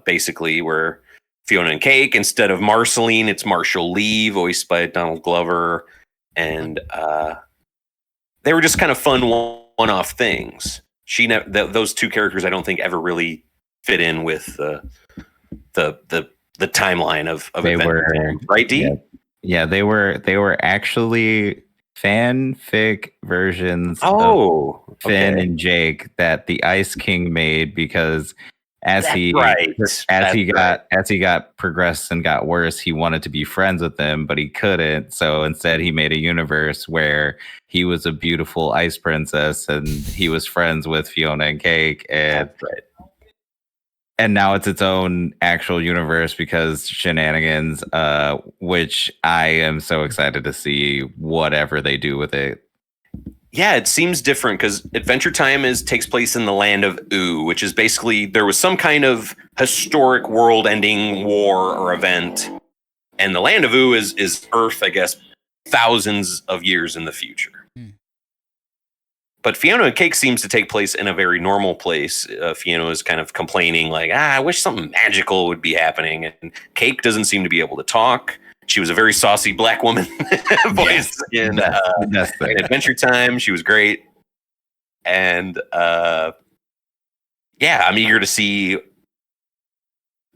basically, where Fiona and Cake, instead of Marceline, it's Marshall Lee, voiced by Donald Glover. And they were just kind of fun one-off things. Those two characters, I don't think, ever really fit in with the timeline of they Adventure Time. Right, D? Yeah, they were actually fanfic versions of Finn and Jake that the Ice King made, because as he got progressed and got worse, he wanted to be friends with them, but he couldn't. So instead, he made a universe where he was a beautiful ice princess and he was friends with Fiona and Cake, and now it's its own actual universe because shenanigans, which I am so excited to see whatever they do with it. Yeah, it seems different because Adventure Time takes place in the land of Oo, which is basically there was some kind of historic world-ending war or event, and the land of Oo is Earth, I guess, thousands of years in the future. But Fiona and Cake seems to take place in a very normal place. Fiona is kind of complaining, like, I wish something magical would be happening. And Cake doesn't seem to be able to talk. She was a very saucy black woman voice in Adventure Time. She was great. And I'm eager to see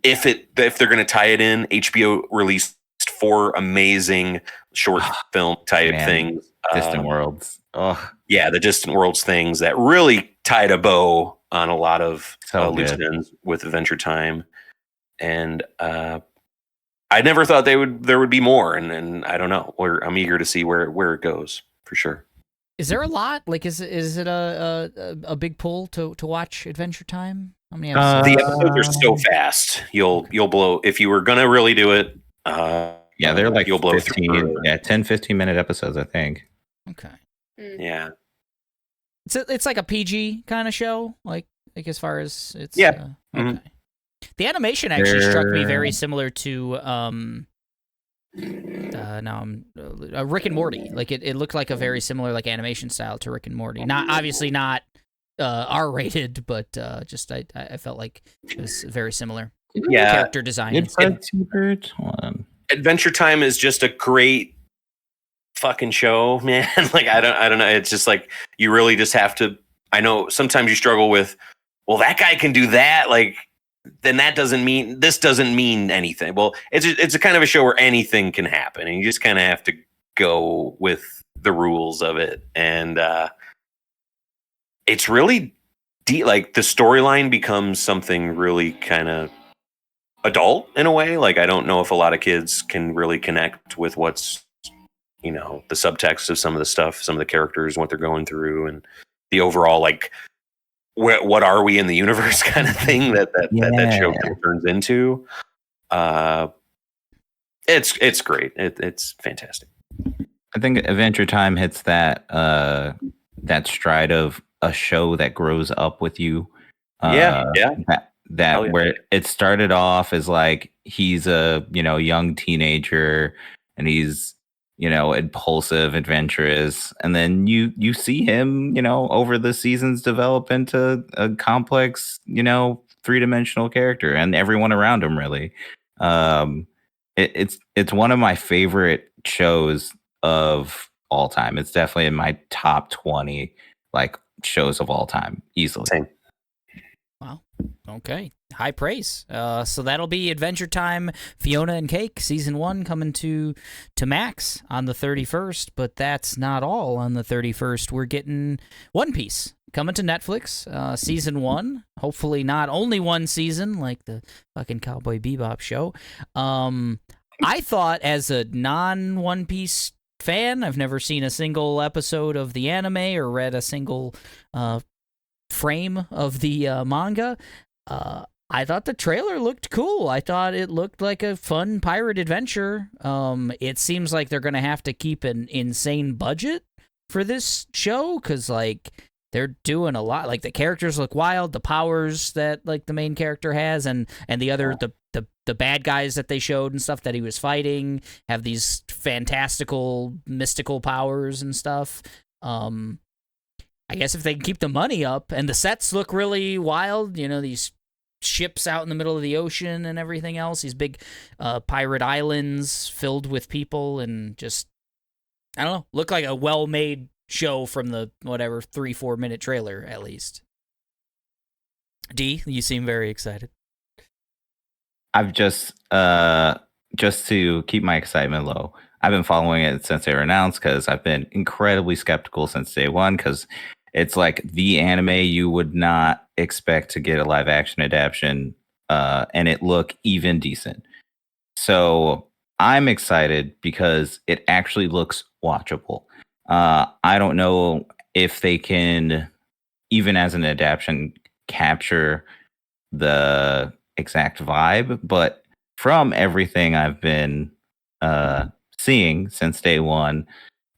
if they're going to tie it in. HBO released 4 amazing short film type things. Distant Worlds. Oh. Yeah, the Distant Worlds things that really tied a bow on a lot of loose ends with Adventure Time. And I never thought there would be more, and I don't know. I'm eager to see where it goes for sure. Is there a lot? Like, is it a big pull to watch Adventure Time? How many episodes? The episodes are so fast. You'll blow if you were gonna really do it. They're like you'll blow 15, through. 10-15 minute episodes, I think. Okay. Yeah. It's like a PG kind of show, like as far as it's. Yeah. Okay. The animation actually struck me very similar to Rick and Morty. Like it looked like a very similar like animation style to Rick and Morty. Obviously not R-rated, but just I felt like it was very similar. Yeah. Character design. Adventure Time is just a great fucking show, man. Like I don't know. It's just like you really just have to. I know sometimes you struggle with, well, that guy can do that. Like then that doesn't mean this doesn't mean anything. Well, it's a kind of a show where anything can happen, and you just kind of have to go with the rules of it. And it's really deep. Like the storyline becomes something really kind of adult in a way. Like I don't know if a lot of kids can really connect with what's, the subtext of some of the stuff, some of the characters, what they're going through, and the overall like what are we in the universe kind of thing that show turns into. It's great. It's fantastic. I think Adventure Time hits that stride of a show that grows up with you. Where it started off as like he's a young teenager and he's impulsive, adventurous, and then you see him over the seasons develop into a complex 3-dimensional character, and everyone around him really. It's one of my favorite shows of all time. It's definitely in my top 20 like shows of all time easily. Same. Wow. Okay. High praise. So that'll be Adventure Time, Fiona and Cake, Season 1 coming to Max on the 31st, but that's not all on the 31st. We're getting One Piece coming to Netflix, season 1. Hopefully not only one season like the fucking Cowboy Bebop show. I thought, as a non-One Piece fan, I've never seen a single episode of the anime or read a single frame of the manga. I thought the trailer looked cool. I thought it looked like a fun pirate adventure. It seems like they're going to have to keep an insane budget for this show, because like they're doing a lot. Like the characters look wild, the powers that like the main character has, and the other the bad guys that they showed and stuff that he was fighting have these fantastical mystical powers and stuff. I guess if they can keep the money up, and the sets look really wild, you know, these ships out in the middle of the ocean and everything else, these big pirate islands filled with people, and just, I don't know, look like a well-made show from the, whatever, 3-4 minute trailer, at least. D, you seem very excited. I've just to keep my excitement low, I've been following it since they were announced, because I've been incredibly skeptical since day one, because it's like the anime you would not expect to get a live action adaptation, and it look even decent. So I'm excited because it actually looks watchable. I don't know if they can, even as an adaptation, capture the exact vibe, but from everything I've been seeing since day one,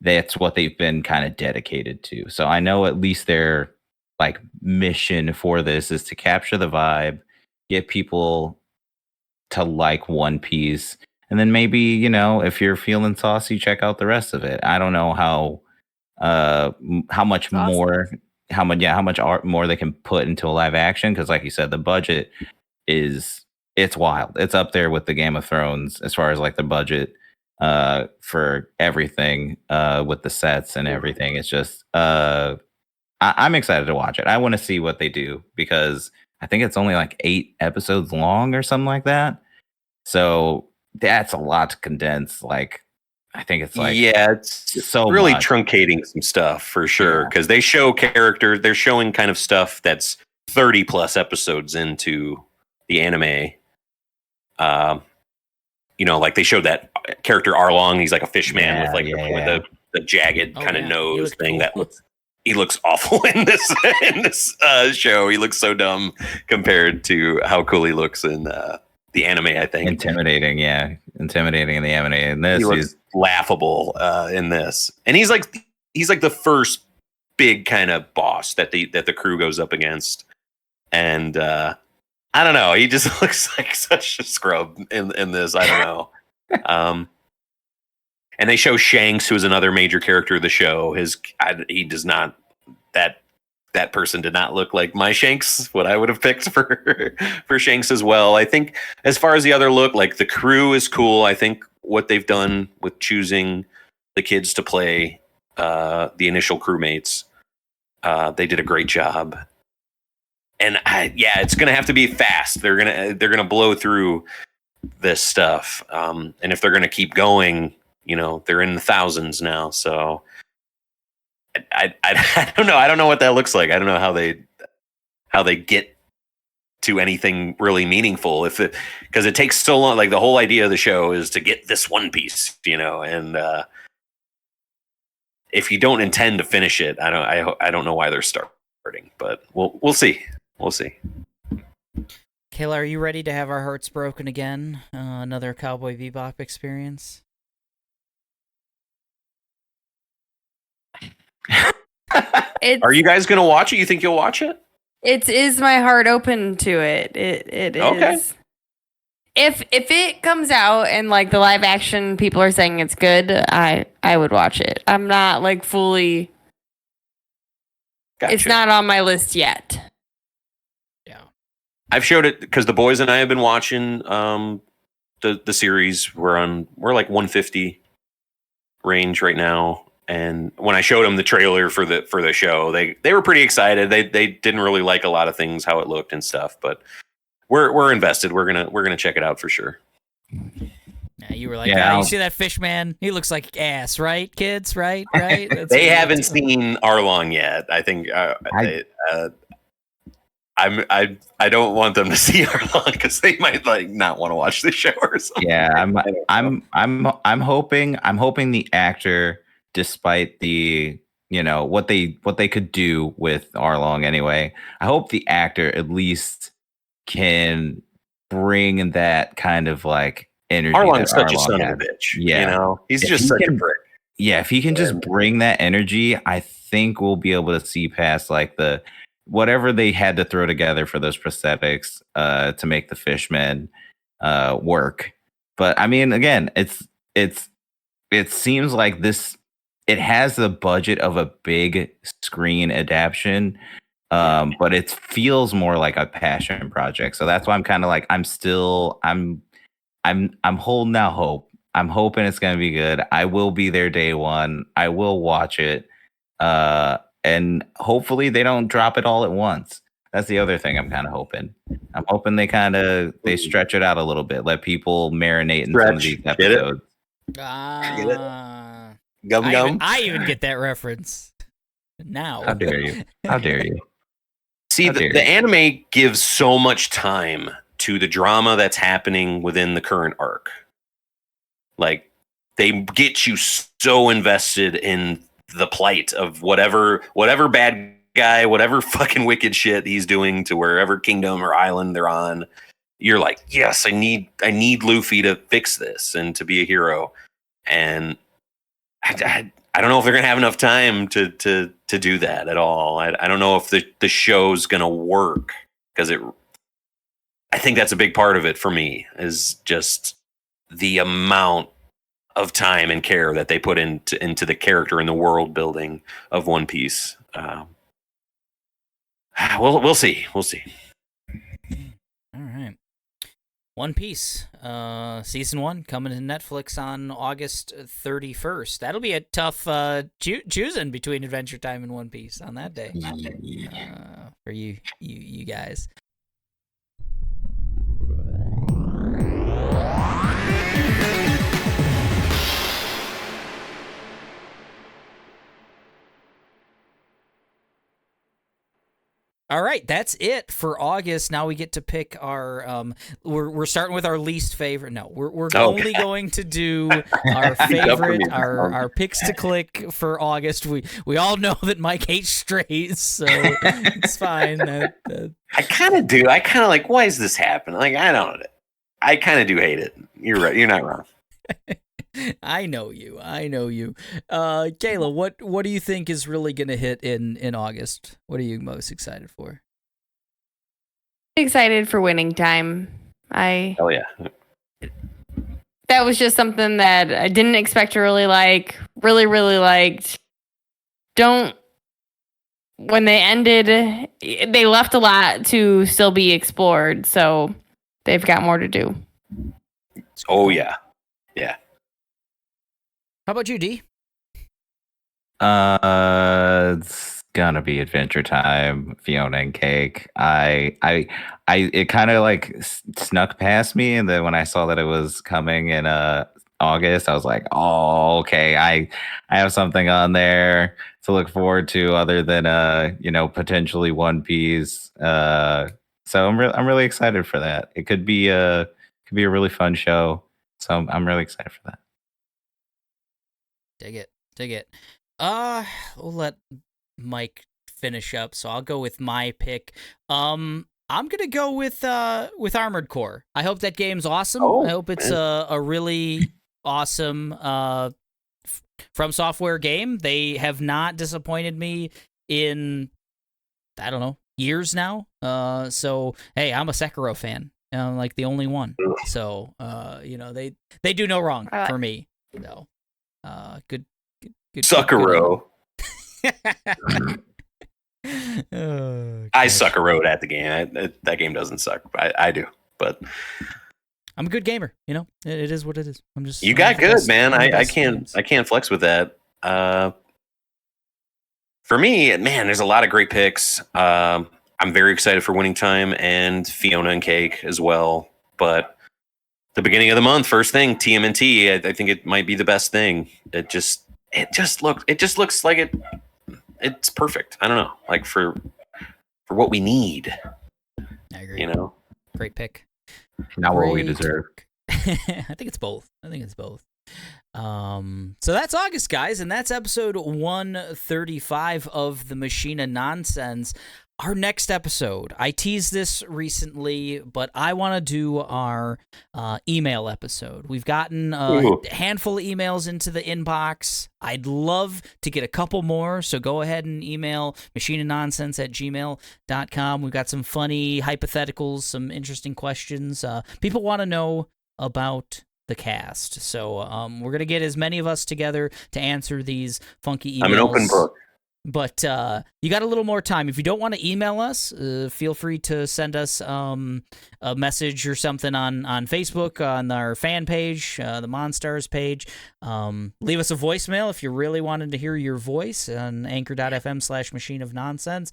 that's what they've been kind of dedicated to. So I know at least their like mission for this is to capture the vibe, get people to like One Piece, and then maybe, you know, if you're feeling saucy, check out the rest of it. I don't know how much Awesome. how much art more they can put into a live action, because like you said, the budget it's wild. It's up there with the Game of Thrones as far as like the budget for everything, with the sets and everything. It's just I'm excited to watch it. I want to see what they do, because I think it's only like 8 episodes long or something like that. So that's a lot to condense. Like, I think it's like, yeah, it's so really much. truncating some stuff for sure, because they show character, they're showing kind of stuff that's 30 plus episodes into the anime. You know, like they showed that character Arlong. He's like a fish man with like the jagged kind of nose thing. Cool. That looks, he looks awful in this show. He looks so dumb compared to how cool he looks in the anime. I think intimidating in the anime. And this he looks laughable in this, and he's like the first big kind of boss that the crew goes up against, and I don't know. He just looks like such a scrub in this. I don't know. And they show Shanks, who is another major character of the show. He does not. That person did not look like my Shanks. What I would have picked for Shanks as well. I think as far as the other look, like the crew is cool. I think what they've done with choosing the kids to play the initial crewmates, they did a great job. And it's going to have to be fast. They're going to blow through this stuff. And if they're going to keep going, you know, they're in the thousands now. So I don't know. I don't know what that looks like. I don't know how they get to anything really meaningful, because it takes so long. Like the whole idea of the show is to get this one piece, you know, and if you don't intend to finish it, I don't know why they're starting, but we'll see. We'll see. Kayla, are you ready to have our hearts broken again? Another Cowboy Bebop experience? Are you guys going to watch it? You think you'll watch it? Is my heart open to it? It is. Okay. If it comes out and like the live action people are saying it's good, I would watch it. I'm not like fully. Gotcha. It's not on my list yet. I've showed it because the boys and I have been watching the series. We're like 150 range right now, and when I showed them the trailer for the show, they were pretty excited. They didn't really like a lot of things, how it looked and stuff, but we're invested. We're gonna check it out for sure. Yeah, you were like, you see that fish man? He looks like ass, right, kids? Right? They haven't seen Arlong yet. I think I don't want them to see Arlong because they might like not want to watch the show or something. Yeah, I'm hoping the actor, despite the what they could do with Arlong anyway, I hope the actor at least can bring that kind of like energy. Arlong's such a son of a bitch. Yeah, he's just such a prick. Yeah, if he can just bring that energy, I think we'll be able to see past like the whatever they had to throw together for those prosthetics to make the Fishmen work. But I mean, again, it seems like it has the budget of a big screen adaptation, but it feels more like a passion project. So that's why I'm kind of like I'm holding out hope. I'm hoping it's going to be good. I will be there day one. I will watch it. And hopefully they don't drop it all at once. That's the other thing I'm kind of hoping. I'm hoping they stretch it out a little bit. Let people marinate in some of these episodes. Gum. I even get that reference. Now. How dare you? How dare you? See, the anime gives so much time to the drama that's happening within the current arc. Like, they get you so invested in the plight of whatever bad guy, whatever fucking wicked shit he's doing to wherever kingdom or island they're on. You're like, yes, I need Luffy to fix this and to be a hero. And I don't know if they're gonna have enough time to do that at all. I don't know if the show's gonna work because I think that's a big part of it for me is just the amount of time and care that they put into the character and the world building of One Piece. We'll see. We'll see. All right. One Piece, season 1 coming to Netflix on August 31st. That'll be a tough choosing between Adventure Time and One Piece on that day for you guys. All right, that's it for August. Now we get to pick our. We're starting with our least favorite. No, we're only going to do our favorite, our picks to click for August. We all know that Mike hates strays, so it's fine. I kind of do. I kind of like. Why is this happening? Like I don't. I kind of do hate it. You're right. You're not wrong. I know you. Kayla, what do you think is really going to hit in August? What are you most excited for? Excited for Winning Time. Hell yeah. That was just something that I didn't expect to really like. Really liked. When they ended, they left a lot to still be explored, so they've got more to do. Oh yeah. Yeah. How about you, D? It's gonna be Adventure Time, Fiona and Cake. It kind of like snuck past me, and then when I saw that it was coming in August, I was like, oh, okay, I have something on there to look forward to other than potentially One Piece. So I'm really excited for that. It could be a really fun show. So I'm really excited for that. Dig it. We'll let Mike finish up, so I'll go with my pick. I'm gonna go with Armored Core. I hope that game's awesome. I hope it's a really awesome From Software game. They have not disappointed me in years now. So hey, I'm a Sekiro fan. I'm like the only one. So they do no wrong for me. So good. Sekiro. I suck a road at the game. That game doesn't suck. I do, but I'm a good gamer. It is what it is. I'm just. You got good, man. I can't flex with that. For me, man, there's a lot of great picks. I'm very excited for Winning Time and Fiona and Cake as well. But the beginning of the month, first thing, TMNT. I think it might be the best thing. It just looks like it's perfect. I don't know, like for what we need. I agree. You know, great pick. Not what we deserve. I think it's both. So that's August, guys, and that's episode 135 of the Machine of Nonsense. Our next episode, I teased this recently, but I want to do our email episode. We've gotten a handful of emails into the inbox. I'd love to get a couple more, so go ahead and email machineofnonsense@gmail.com. We've got some funny hypotheticals, some interesting questions. People want to know about the cast, so we're going to get as many of us together to answer these funky emails. I'm an open book. But you got a little more time. If you don't want to email us, feel free to send us a message or something on Facebook, on our fan page, the Monstars page. Leave us a voicemail if you really wanted to hear your voice on anchor.fm/Machine of Nonsense.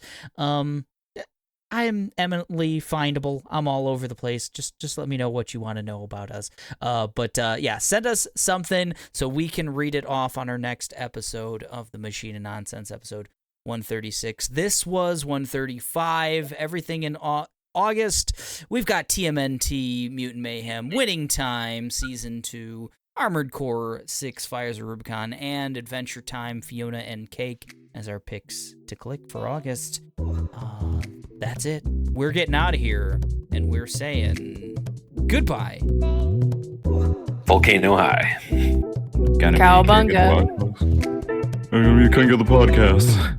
I am eminently findable. I'm all over the place. Just let me know what you want to know about us. But send us something so we can read it off on our next episode of the Machine of Nonsense, episode 136. This was 135. Everything in August. We've got TMNT, Mutant Mayhem, Winning Time, Season 2, Armored Core 6, Fires of Rubicon, and Adventure Time, Fiona and Cake as our picks to click for August. That's it. We're getting out of here, and we're saying goodbye. Volcano High. Cowabunga. I'm gonna be king of the podcast.